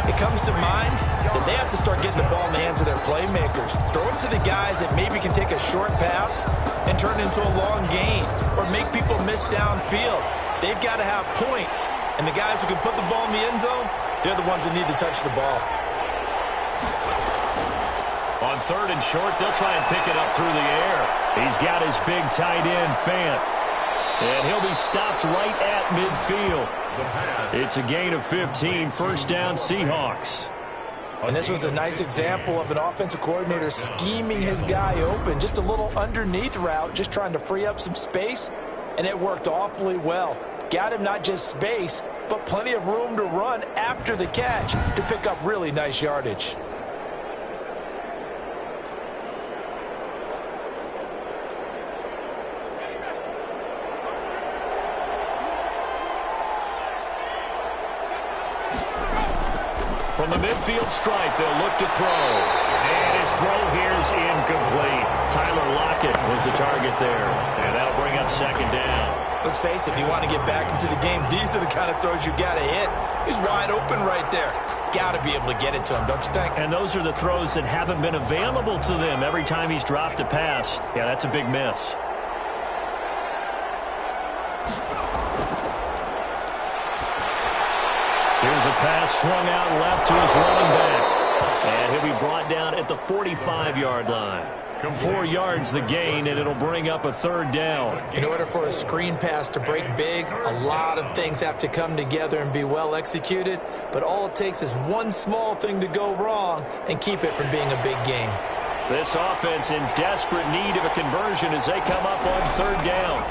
it comes to mind that they have to start getting the ball in the hands of their playmakers. Throw it to the guys that maybe can take a short pass and turn it into a long gain or make people miss downfield. They've got to have points, and the guys who can put the ball in the end zone, they're the ones that need to touch the ball.
On 3rd and short, they'll try and pick it up through the air. He's got his big tight end, Fant. And he'll be stopped right at midfield. It's a gain of 15, 1st down Seahawks.
And this was a nice example of an offensive coordinator scheming his guy open. Just a little underneath route, just trying to free up some space. and it worked awfully well. Got him not just space, but plenty of room to run after the catch to pick up really nice yardage.
From the midfield stripe, they'll look to throw. And his throw here is incomplete. Tyler Lockett was the target there. And that'll bring up second down.
Let's face it, if you want to get back into the game, these are the kind of throws you got to hit. He's wide open right there. Got to be able to get it to him, don't you think?
And those are the throws that haven't been available to them every time he's dropped a pass. Yeah, that's a big miss. Here's a pass swung out left to his running back. And he'll be brought down at the 45-yard line. 4 yards the gain, and it'll bring up a third down.
In order for a screen pass to break big, a lot of things have to come together and be well executed. But all it takes is one small thing to go wrong and keep it from being a big game.
This offense in desperate need of a conversion as they come up on third down.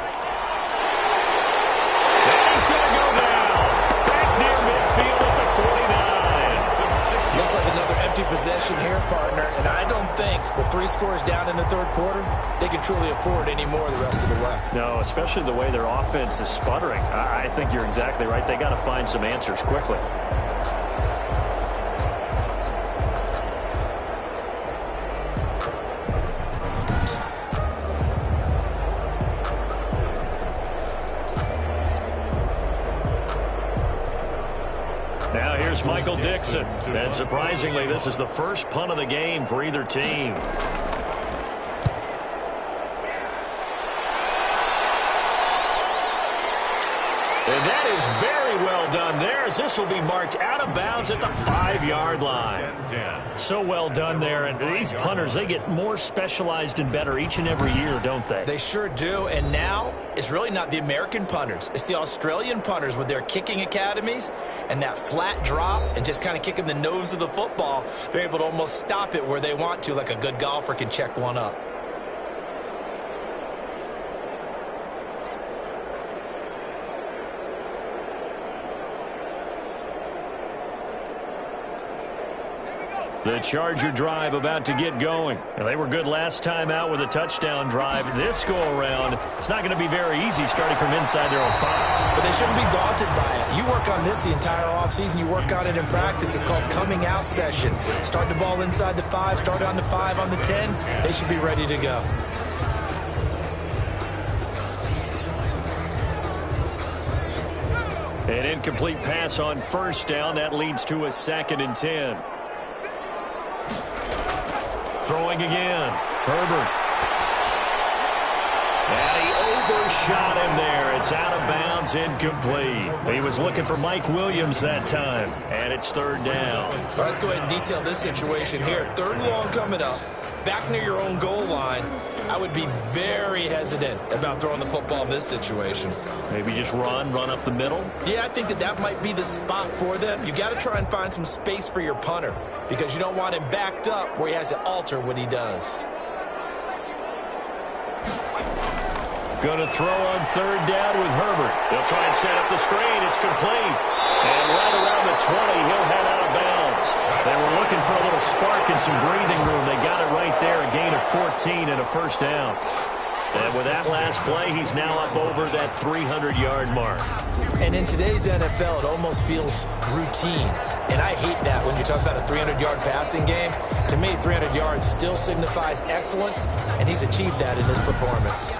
And he's going to go down. Back near midfield at the 49.
Looks like another empty possession here, partner. And I don't think with 3 scores down in the third quarter, they can truly afford any more the rest of the way.
No, especially the way their offense is sputtering. I think you're exactly right. They got to find some answers quickly. Now here's Michael Dixon. And surprisingly, this is the first punt of the game for either team. And that is very well done there, as this will be marked out of bounds at the 5-yard line. So well done there. And these punters, they get more specialized and better each and every year, don't they?
They sure do. And now it's really not the American punters. It's the Australian punters with their kicking academies and that flat drop and just kind of kicking the nose of the football. They're able to almost stop it where they want to, like a good golfer can check one up.
The Charger drive about to get going. And they were good last time out with a touchdown drive. This go-around, it's not going to be very easy starting from inside their own 5.
But they shouldn't be daunted by it. You work on this the entire offseason. You work on it in practice. It's called coming out session. Start the ball inside the 5, start on the 5, on the 10. They should be ready to go.
An incomplete pass on first down. That leads to a 2nd and 10. Throwing again. Herbert. And he overshot him there. It's out of bounds, incomplete. He was looking for Mike Williams that time. And it's 3rd down.
All right, let's go ahead and detail this situation here. 3rd and long coming up. Back near your own goal line. I would be very hesitant about throwing the football in this situation.
Maybe just run up the middle?
Yeah, I think that might be the spot for them. You got to try and find some space for your punter because you don't want him backed up where he has to alter what he does.
Going to throw on 3rd down with Herbert. They'll try and set up the screen. It's complete. And right around the 20, he'll head out of bounds. They were looking for a little spark and some breathing room. They got it right there, a gain of 14 and a 1st down. And with that last play, he's now up over that 300-yard mark.
And in today's NFL, it almost feels routine. And I hate that when you talk about a 300-yard passing game. To me, 300 yards still signifies excellence, and he's achieved that in his performance.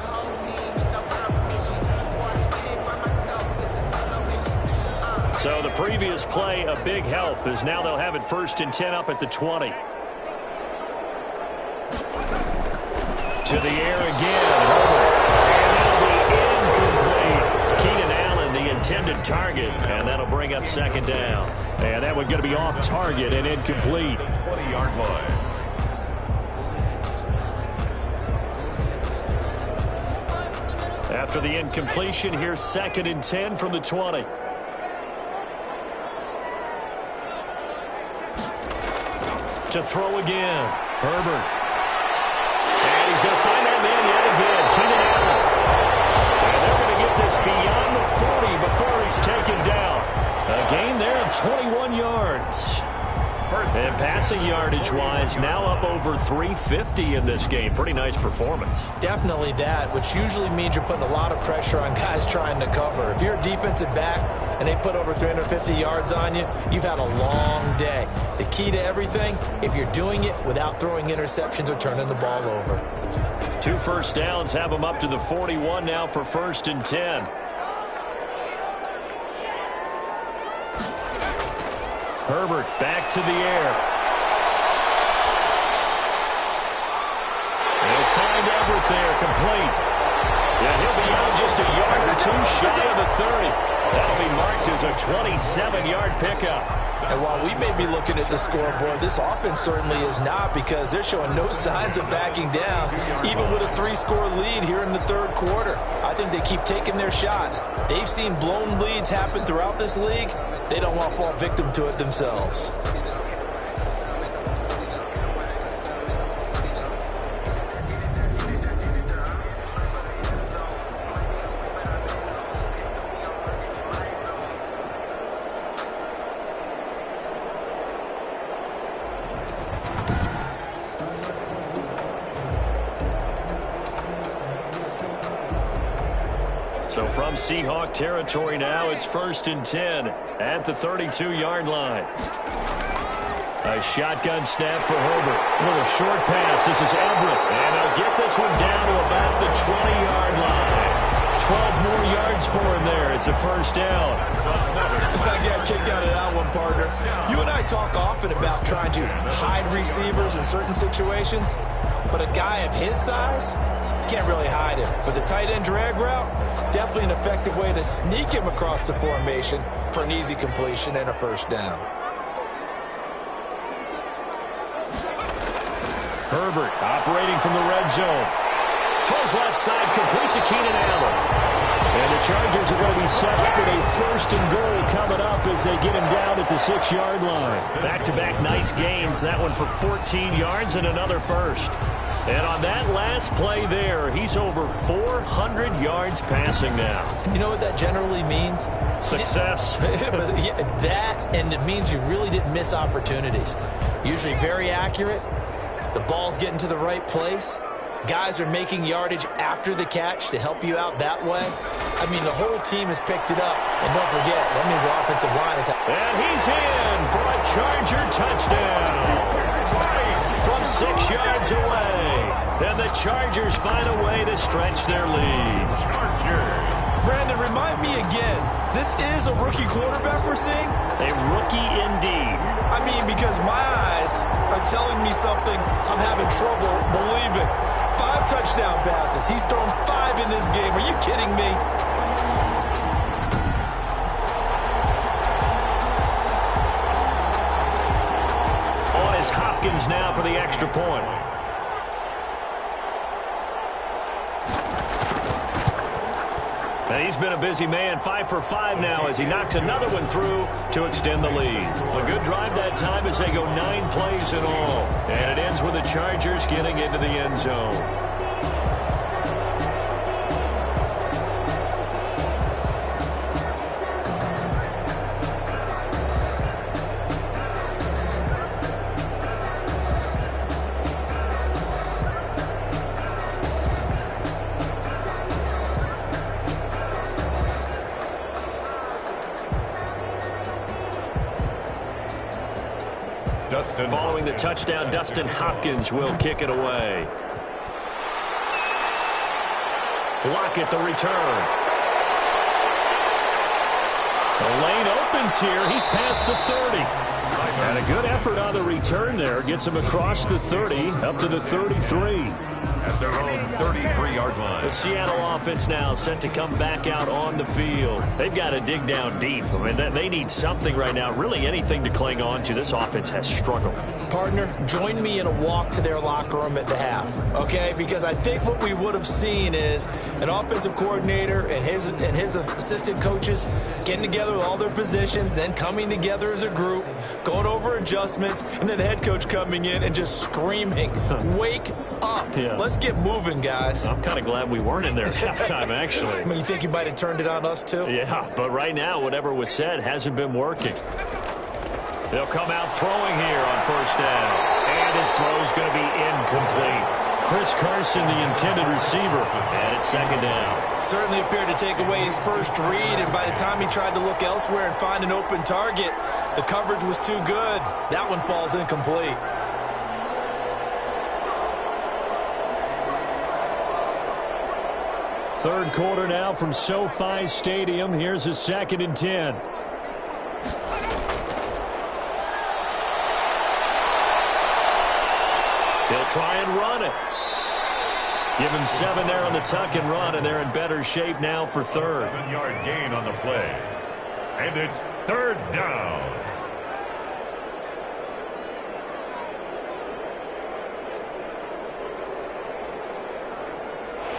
So the previous play, a big help, as now they'll have it 1st and 10 up at the 20. To the air again. And that'll be incomplete. Keenan Allen, the intended target, and that'll bring up 2nd down. And that one's going to be off target and incomplete.
20-yard line.
After the incompletion, here's 2nd and 10 from the 20. To throw again. Herbert. And he's going to find that man yet again. Keenan Allen. And they're going to 21 yards. And passing yardage-wise, now up over 350 in this game. Pretty nice performance.
Definitely that, which usually means you're putting a lot of pressure on guys trying to cover. If you're a defensive back and they put over 350 yards on you, you've had a long day. The key to everything, if you're doing it without throwing interceptions or turning the ball over.
2 first downs have them up to the 41 now for 1st and 10. Herbert back to the air. They'll find Everett there, complete. Yeah, he'll be out just a yard or 2 shy of the 30. That'll be marked as a 27-yard pickup.
And while we may be looking at the scoreboard, this offense certainly is not, because they're showing no signs of backing down, even with a 3-score lead here in the 3rd quarter. I think they keep taking their shots. They've seen blown leads happen throughout this league. They don't want to fall victim to it themselves.
So from Seahawk territory now, it's 1st and 10 at the 32-yard line. A shotgun snap for Herbert. A little short pass. This is Everett. And they'll get this one down to about the 20-yard line. 12 more yards for him there. It's a 1st down.
I got kicked out of that one, partner. You and I talk often about trying to hide receivers in certain situations, but a guy of his size, can't really hide him. But the tight end drag route, definitely an effective way to sneak him across the formation for an easy completion and a 1st down.
Herbert operating from the red zone. Throws left side, complete to Keenan Allen. And the Chargers are going to be set up with a 1st and goal coming up as they get him down at the 6-yard line. Back-to-back nice gains. That one for 14 yards and another 1st. And on that last play there, he's over 400 yards passing now.
You know what that generally means?
Success.
That, and it means you really didn't miss opportunities. Usually very accurate. The ball's getting to the right place. Guys are making yardage after the catch to help you out that way. I mean, the whole team has picked it up. And don't forget, that means the offensive line is...
And he's in for a Charger touchdown. From 6 yards away. And the Chargers find a way to stretch their lead.
Brandon, remind me again, this is a rookie quarterback we're seeing?
A rookie indeed.
I mean, because my eyes are telling me something I'm having trouble believing. 5 touchdown passes. He's thrown 5 in this game. Are you kidding me?
On is Hopkins now for the extra point. And he's been a busy man, 5 for 5 now as he knocks another one through to extend the lead. A good drive that time as they go 9 plays in all. And it ends with the Chargers getting into the end zone. Following the touchdown, Dustin Hopkins will kick it away. Lockett the return. The lane opens here. He's past the 30. And a good effort on the return there. Gets him across the 30, up to the 33.
At their own 33-yard line.
The Seattle offense now set to come back out on the field. They've got to dig down deep. I mean, they need something right now, really anything to cling on to. This offense has struggled.
Partner, join me in a walk to their locker room at the half, okay? Because I think what we would have seen is an offensive coordinator and his assistant coaches getting together with all their positions, then coming together as a group, going over adjustments, and then the head coach coming in and just screaming, wake up.
Yeah.
Let's get moving, guys.
I'm kind of glad we weren't in there at halftime, actually.
I mean, you think you might have turned it on us, too?
Yeah, but right now, whatever was said hasn't been working.
They'll come out throwing here on first down. And his throw is going to be incomplete. Chris Carson, the intended receiver, and it's second down.
Certainly appeared to take away his first read, and by the time he tried to look elsewhere and find an open target, the coverage was too good. That one falls incomplete.
Third quarter now from SoFi Stadium. Here's a 2nd and 10.
They'll try and run it. Give him 7 there on the tuck and run, and they're in better shape now for third.
7-yard gain on the play. And it's third down.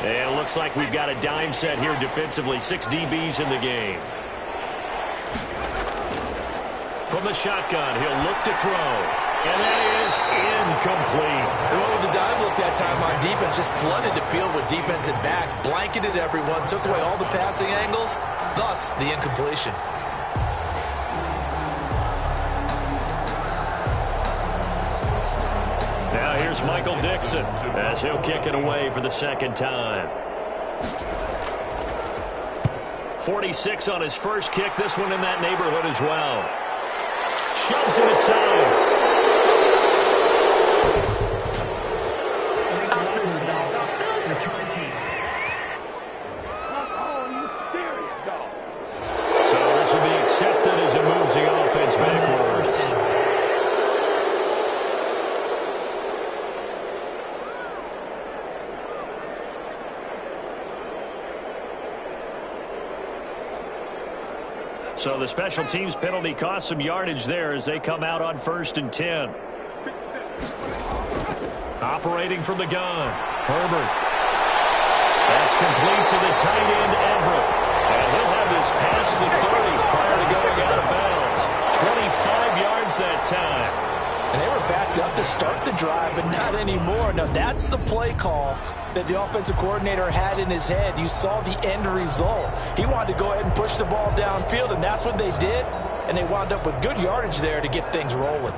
And it looks like we've got a dime set here defensively. 6 DBs in the game. From the shotgun, he'll look to throw. And that is incomplete.
They went with the dive look that time on defense, just flooded the field with defensive backs, blanketed everyone, took away all the passing angles, thus the incompletion.
Now here's Michael Dixon as he'll kick it away for the second time. 46 on his first kick, this one in that neighborhood as well. Shoves it aside. So this will be accepted as it moves the offense backwards. So the special teams penalty cost some yardage there as they come out on 1st and 10. Operating from the gun, Herbert. That's complete to the tight end, Everett. And he'll have this past the 30 prior to going out of bounds. 25 yards that time.
And they were backed up to start the drive, but not anymore. Now, that's the play call that the offensive coordinator had in his head. You saw the end result. He wanted to go ahead and push the ball downfield, and that's what they did. And they wound up with good yardage there to get things rolling.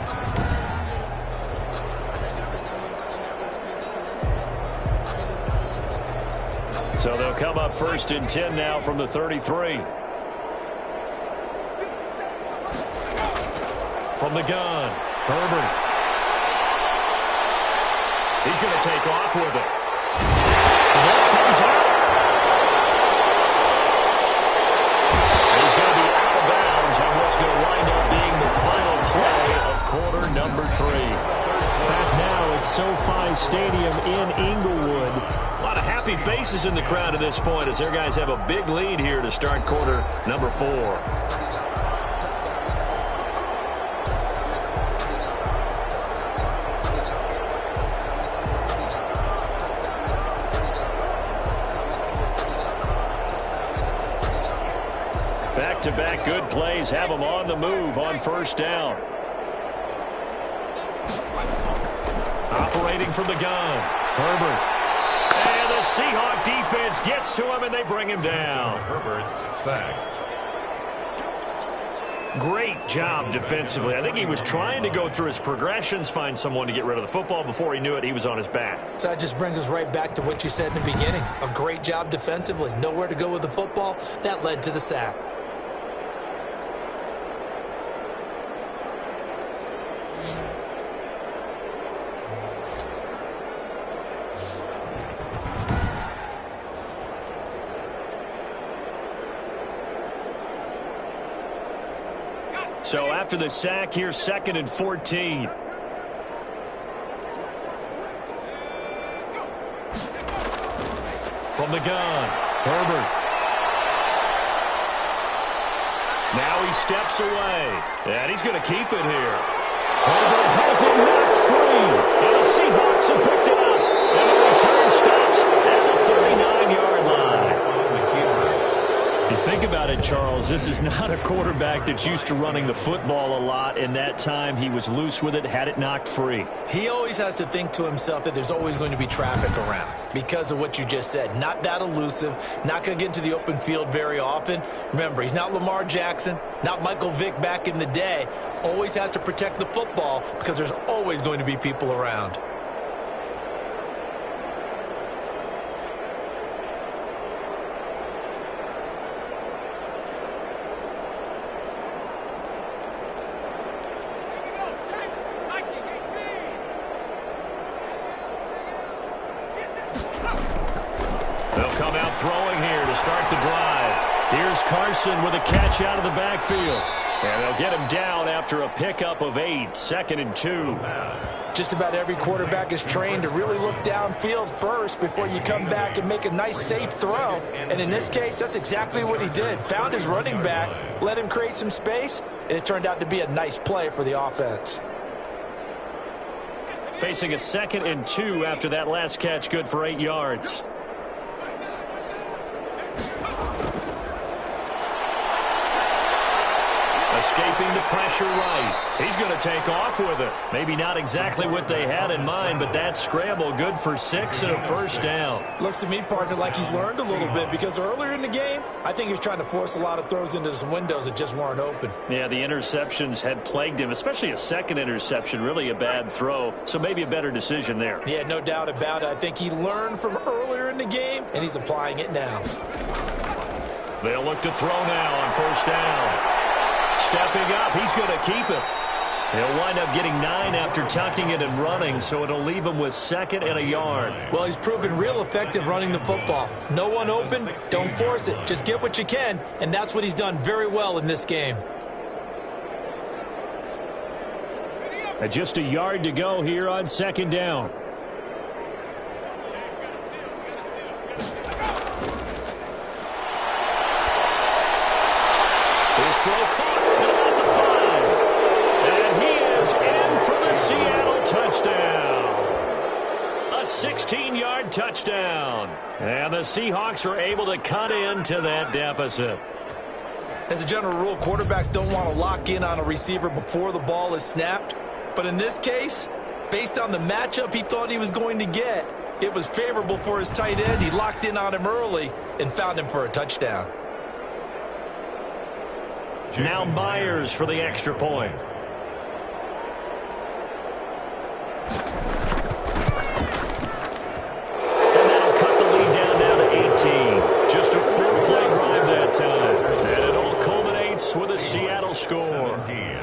So they'll come up 1st and 10 now from the 33. From the gun, Herbert. He's going to take off with it. That comes out. He's going to be out of bounds on what's going to wind up being the final play of quarter number 3.
Back now at SoFi Stadium in Inglewood.
A lot of happy faces in the crowd at this point as their guys have a big lead here to start quarter number 4. Back-to-back good plays have them on the move on first down. Operating from the gun, Herbert. And the Seahawk defense gets to him, and they bring him down.
Herbert sacked.
Great job defensively. I think he was trying to go through his progressions, find someone to get rid of the football. Before he knew it, he was on his back.
So that just brings us right back to what you said in the beginning. A great job defensively. Nowhere to go with the football. That led to the sack.
So after the sack, here's 2nd and 14. From the gun, Herbert. Now he steps away, and he's going to keep it here.
Herbert has it knocked free.
And the Seahawks have picked it up, and the return stops at the 39-yard line.
You think think about it, Charles, this is not a quarterback that's used to running the football a lot. In that time, he was loose with it, had it knocked free.
He always has to think to himself that there's always going to be traffic around because of what you just said. Not that elusive, not going to get into the open field very often. Remember, he's not Lamar Jackson, not Michael Vick back in the day. Always has to protect the football because there's always going to be people around.
They'll come out throwing here to start the drive. Here's Carson with a catch out of the backfield. And they'll get him down after a pickup of 8, 2nd and 2.
Just about every quarterback is trained to really look downfield first before you come back and make a nice, safe throw. And in this case, that's exactly what he did. Found his running back, let him create some space, and it turned out to be a nice play for the offense.
Facing a 2nd and 2 after that last catch, good for 8 yards. Escaping the pressure right. He's going to take off with it. Maybe not exactly what they had in mind, but that scramble good for 6 and a first down.
Looks to me, partner, like he's learned a little bit because earlier in the game, I think he was trying to force a lot of throws into some windows that just weren't open.
Yeah, the interceptions had plagued him, especially a second interception, really a bad throw. So maybe a better decision there.
Yeah, no doubt about it. I think he learned from earlier in the game, and he's applying it now.
They'll look to throw now on first down. Stepping up, he's going to keep it. He'll wind up getting 9 after tucking it and running, so it'll leave him with 2nd and a yard.
Well, he's proven real effective running the football. No one open, don't force it. Just get what you can, and that's what he's done very well in this game.
And just a yard to go here on 2nd down. His throw caught at about the 5. And he is in for the Seattle touchdown. A 16-yard touchdown. And the Seahawks are able to cut into that deficit.
As a general rule, quarterbacks don't want to lock in on a receiver before the ball is snapped. But in this case, based on the matchup he thought he was going to get, it was favorable for his tight end. He locked in on him early and found him for a touchdown.
Now Myers for the extra point. And that'll cut the lead down to 18. Just a 4-play drive that time. And it all culminates with a Seattle score.
17.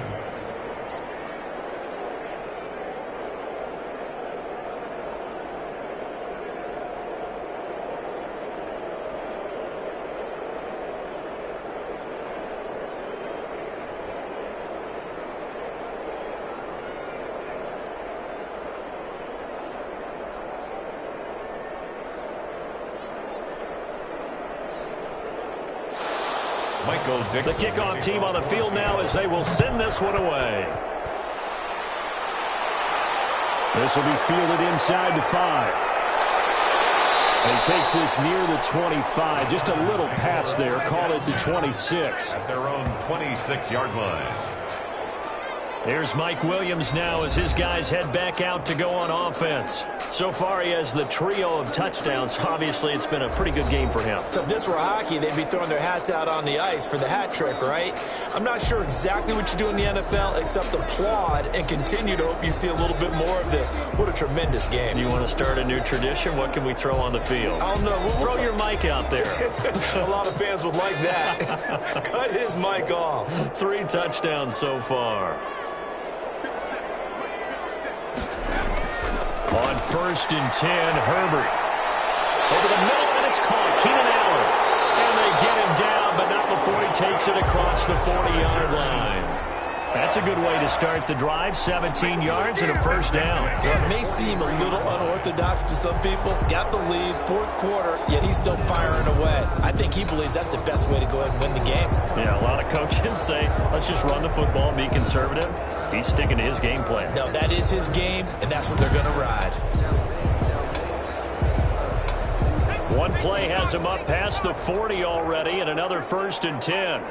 The kickoff team on the field now as they will send this one away. This will be fielded inside the 5. And he takes this near the 25. Just a little pass there. Call it the 26.
At their own 26-yard line.
Here's Mike Williams now as his guys head back out to go on offense. So far, he has the trio of touchdowns. Obviously, it's been a pretty good game for him.
So if this were hockey, they'd be throwing their hats out on the ice for the hat trick, right? I'm not sure exactly what you do in the NFL except applaud and continue to hope you see a little bit more of this. What a tremendous game.
You want to start a new tradition? What can we throw on the field?
I don't know.
Throw your mic out there.
A lot of fans would like that. Cut his mic off.
3 touchdowns so far. On 1st and 10, Herbert. Over the middle, and it's caught. Keenan Allen. And they get him down, but not before he takes it across the 40-yard line. That's a good way to start the drive. 17 yards and a first down.
Well, it may seem a little unorthodox to some people. Got the lead, 4th quarter, yet he's still firing away. I think he believes that's the best way to go ahead and win the game.
Yeah, a lot of coaches say, let's just run the football and be conservative. He's sticking to his game plan.
No, that is his game, and that's what they're going to ride.
One play has him up past the 40 already, and another 1st and 10.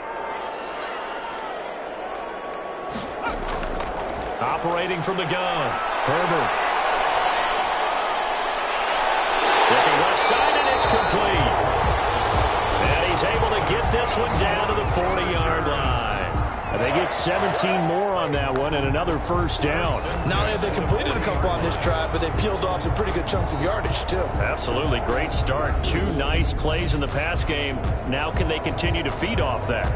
Operating from the gun, Herbert. Looking left side, and it's complete. And he's able to get this one down to the 40-yard line. And they get 17 more on that one and another 1st down.
Not only have they completed a couple on this drive, but they peeled off some pretty good chunks of yardage, too.
Absolutely. Great start. 2 nice plays in the pass game. Now can they continue to feed off that?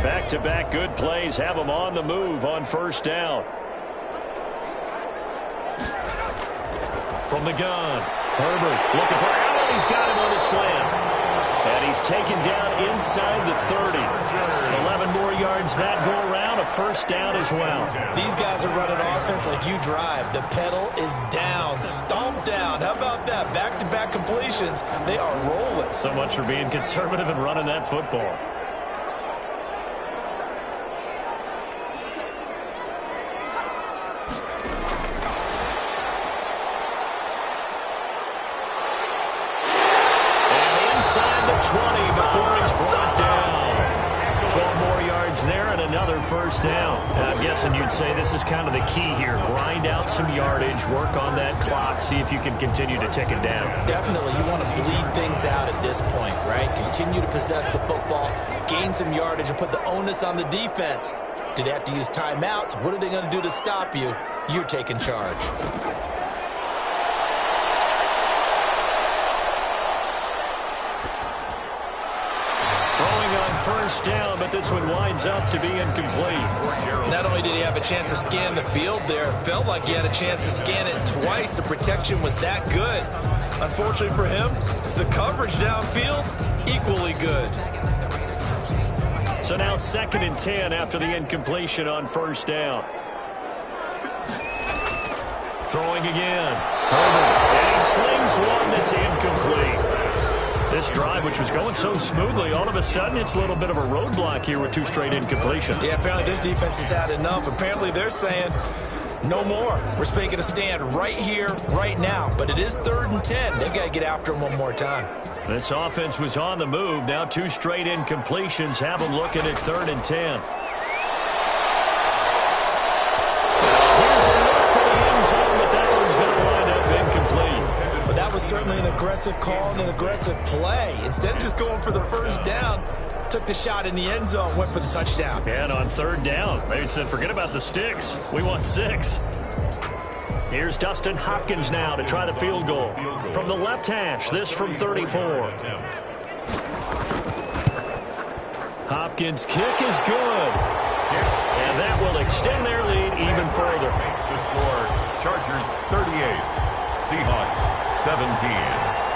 Back-to-back good plays have them on the move on 1st down. From the gun, Herbert looking for Allen. He's got him on the slam. And he's taken down inside the 30. 11 more yards that go around, a 1st down as well.
These guys are running offense like you drive. The pedal is down, stomp down. How about that? Back-to-back completions. They are rolling.
So much for being conservative and running that football. Inside the 20 before he's brought down. 12 more yards there and another 1st down. I'm guessing you'd say this is kind of the key here. Grind out some yardage, work on that clock, see if you can continue to tick it down.
Definitely. You want to bleed things out at this point, right? Continue to possess the football, gain some yardage, and put the onus on the defense. Do they have to use timeouts? What are they going to do to stop you? You're taking charge.
Throwing on 1st down, but this one winds up to be incomplete.
Not only did he have a chance to scan the field there, felt like he had a chance to scan it twice. The protection was that good. Unfortunately for him, the coverage downfield, equally good.
So now 2nd and 10 after the incompletion on 1st down. Throwing again. Herbert, and he slings one that's incomplete. This drive, which was going so smoothly, all of a sudden it's a little bit of a roadblock here with 2 straight incompletions.
Yeah, apparently this defense has had enough. Apparently they're saying, no more. We're making a stand right here, right now. But it is 3rd and 10. They've got to get after him one more time.
This offense was on the move. Now 2 straight incompletions have them looking at 3rd and 10. Here's a look for the end zone, but that one's going to wind up incomplete.
But that was certainly an aggressive call and an aggressive play. Instead of just going for the 1st down, took the shot in the end zone, went for the touchdown.
And on 3rd down, maybe said, forget about the sticks. We want 6. Here's Dustin Hopkins now to try the field goal. From the left hash, this from 34. Hopkins' kick is good. And that will extend their lead even further.
Makes the score Chargers 38. Seahawks 17.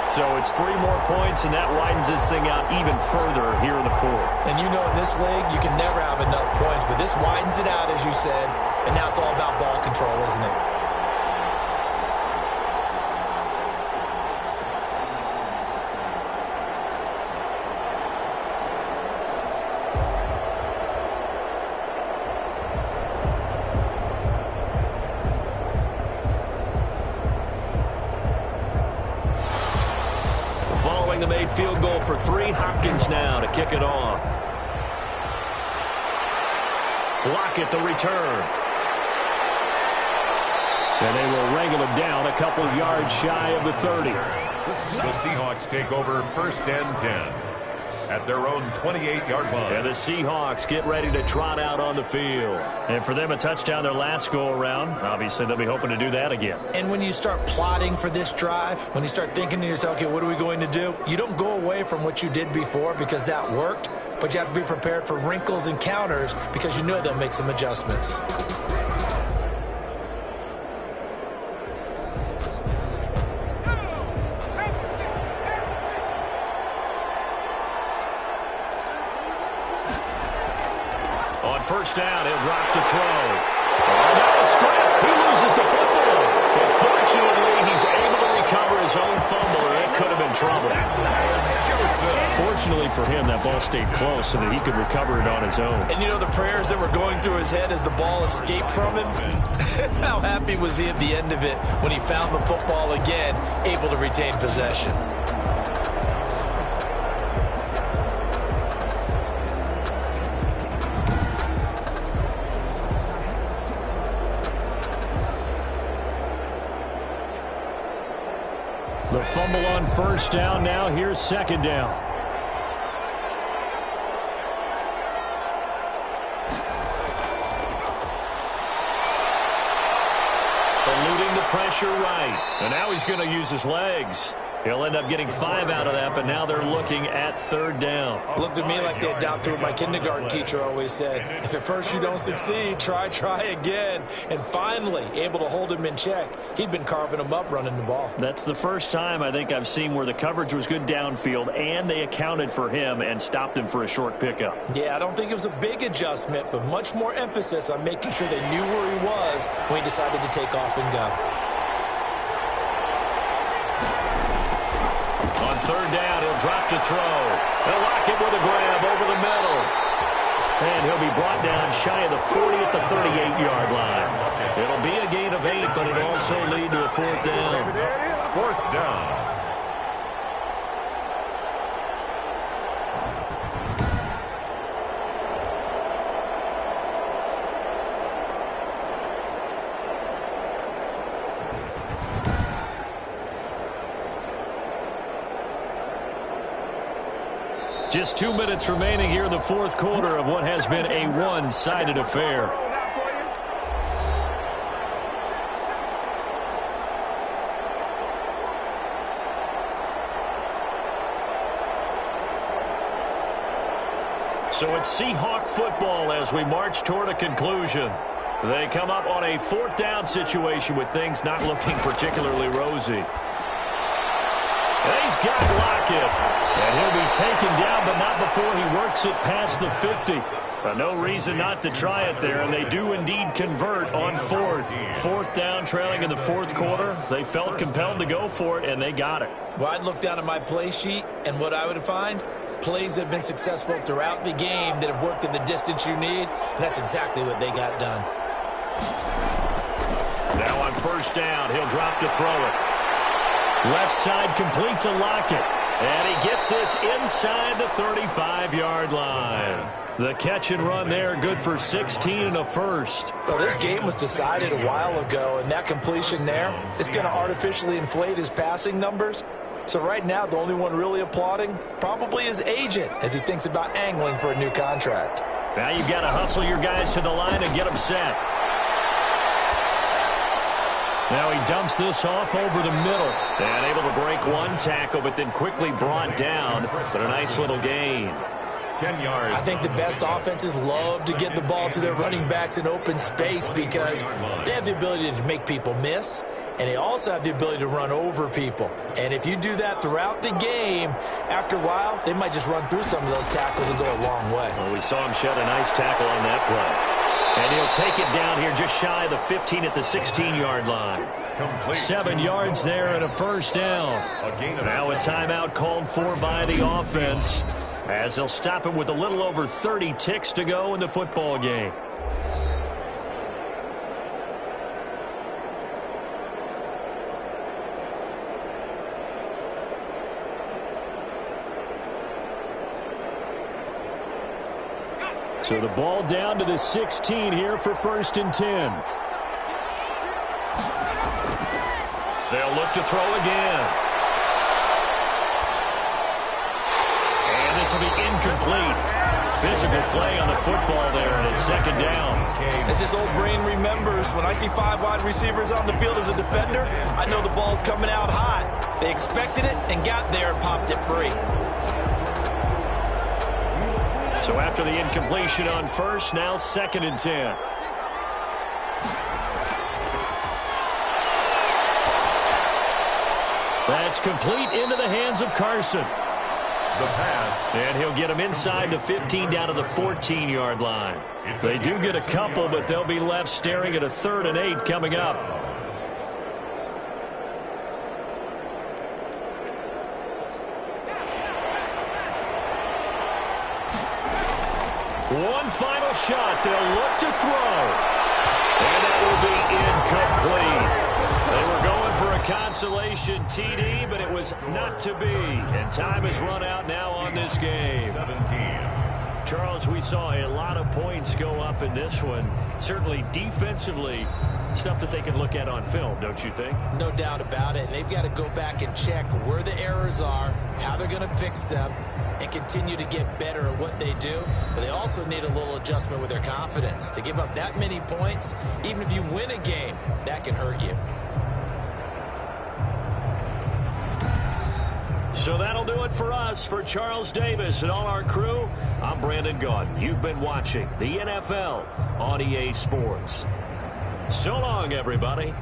So it's 3 more points, and that widens this thing out even further here in the 4th.
And you know in this league, you can never have enough points, but this widens it out, as you said, and now it's all about ball control, isn't it?
Following the made field goal for 3, Hopkins now to kick it off. Lockett the return. And they will wrangle him down a couple yards shy of the 30.
The Seahawks take over 1st and 10 at their own 28-yard line.
And the Seahawks get ready to trot out on the field. And for them, a touchdown their last go-around. Obviously, they'll be hoping to do that again.
And when you start plotting for this drive, when you start thinking to yourself, okay, what are we going to do? You don't go away from what you did before because that worked, but you have to be prepared for wrinkles and counters because you know they'll make some adjustments.
On 1st down, he'll drop to throw. Oh, no, strip. He loses the football. But fortunately, he's able to recover his own fumble, or it could have been trouble. Fortunately for him, that ball stayed close so that he could recover it on his own.
And you know the prayers that were going through his head as the ball escaped from him? How happy was he at the end of it when he found the football again, able to retain possession?
The fumble on first down. Now here's second down. Eluding the pressure right. And now he's going to use his legs. He'll end up getting 5 out of that, but now they're looking at third down.
Looked to me like they adopted what my kindergarten teacher always said. If at first you don't succeed, try again. And finally, able to hold him in check. He'd been carving him up running the ball.
That's the first time I think I've seen where the coverage was good downfield, and they accounted for him and stopped him for a short pickup.
Yeah, I don't think it was a big adjustment, but much more emphasis on making sure they knew where he was when he decided to take off and go.
On third down, he'll drop to throw. They'll lock it with a grab over the middle. And he'll be brought down shy of the 40 at the 38-yard line. It'll be a gain of 8, but it'll also lead to a fourth down.
Fourth down.
Just 2 minutes remaining here in the fourth quarter of what has been a one-sided affair. So it's Seahawk football as we march toward a conclusion. They come up on a fourth down situation with things not looking particularly rosy. And he's got Lockett. And he'll be taken down, but not before he works it past the 50. But no reason not to try it there, and they do indeed convert on fourth. Fourth down, trailing in the fourth quarter. They felt compelled to go for it, and they got it.
Well, I'd look down at my play sheet, and what I would find, plays that have been successful throughout the game that have worked in the distance you need, and that's exactly what they got done.
Now on first down, he'll drop to throw it. Left side complete to Lockett. And he gets this inside the 35-yard line. The catch and run there, good for 16 and a first.
Well, this game was decided a while ago, and that completion there is going to artificially inflate his passing numbers. So right now, the only one really applauding probably his agent as he thinks about angling for a new contract.
Now you've got to hustle your guys to the line and get them set. Now he dumps this off over the middle. And able to break one tackle, but then quickly brought down. But a nice little gain.
10 yards.
I think the best offenses love to get the ball to their running backs in open space because they have the ability to make people miss, and they also have the ability to run over people. And if you do that throughout the game, after a while, they might just run through some of those tackles and go a long way.
Well, we saw him shed a nice tackle on that play. And he'll take it down here just shy of the 15 at the 16-yard line. 7 yards there and a first down. Now a timeout called for by the offense as they'll stop it with a little over 30 ticks to go in the football game. So the ball down to the 16 here for first and 10. They'll look to throw again. And this will be incomplete. Physical play on the football there, and it's second down.
As this old brain remembers, when I see 5 wide receivers on the field as a defender, I know the ball's coming out hot. They expected it and got there and popped it free.
So after the incompletion on first, now second and 10. That's complete into the hands of Carson.
The pass.
And he'll get him inside the 15 down to the 14-yard line. They do get a couple, but they'll be left staring at a 3rd and 8 coming up. final shot. They'll look to throw. And that will be incomplete. They were going for a consolation TD, but it was not to be. And time has run out now on this game.
17.
Charles, we saw a lot of points go up in this one. Certainly defensively, stuff that they can look at on film, don't you think?
No doubt about it. And they've got to go back and check where the errors are, how they're going to fix them, and continue to get better at what they do. But they also need a little adjustment with their confidence. To give up that many points, even if you win a game, that can hurt you.
So that'll do it for us. For Charles Davis and all our crew, I'm Brandon Gaudin. You've been watching the NFL on EA Sports. So long, everybody.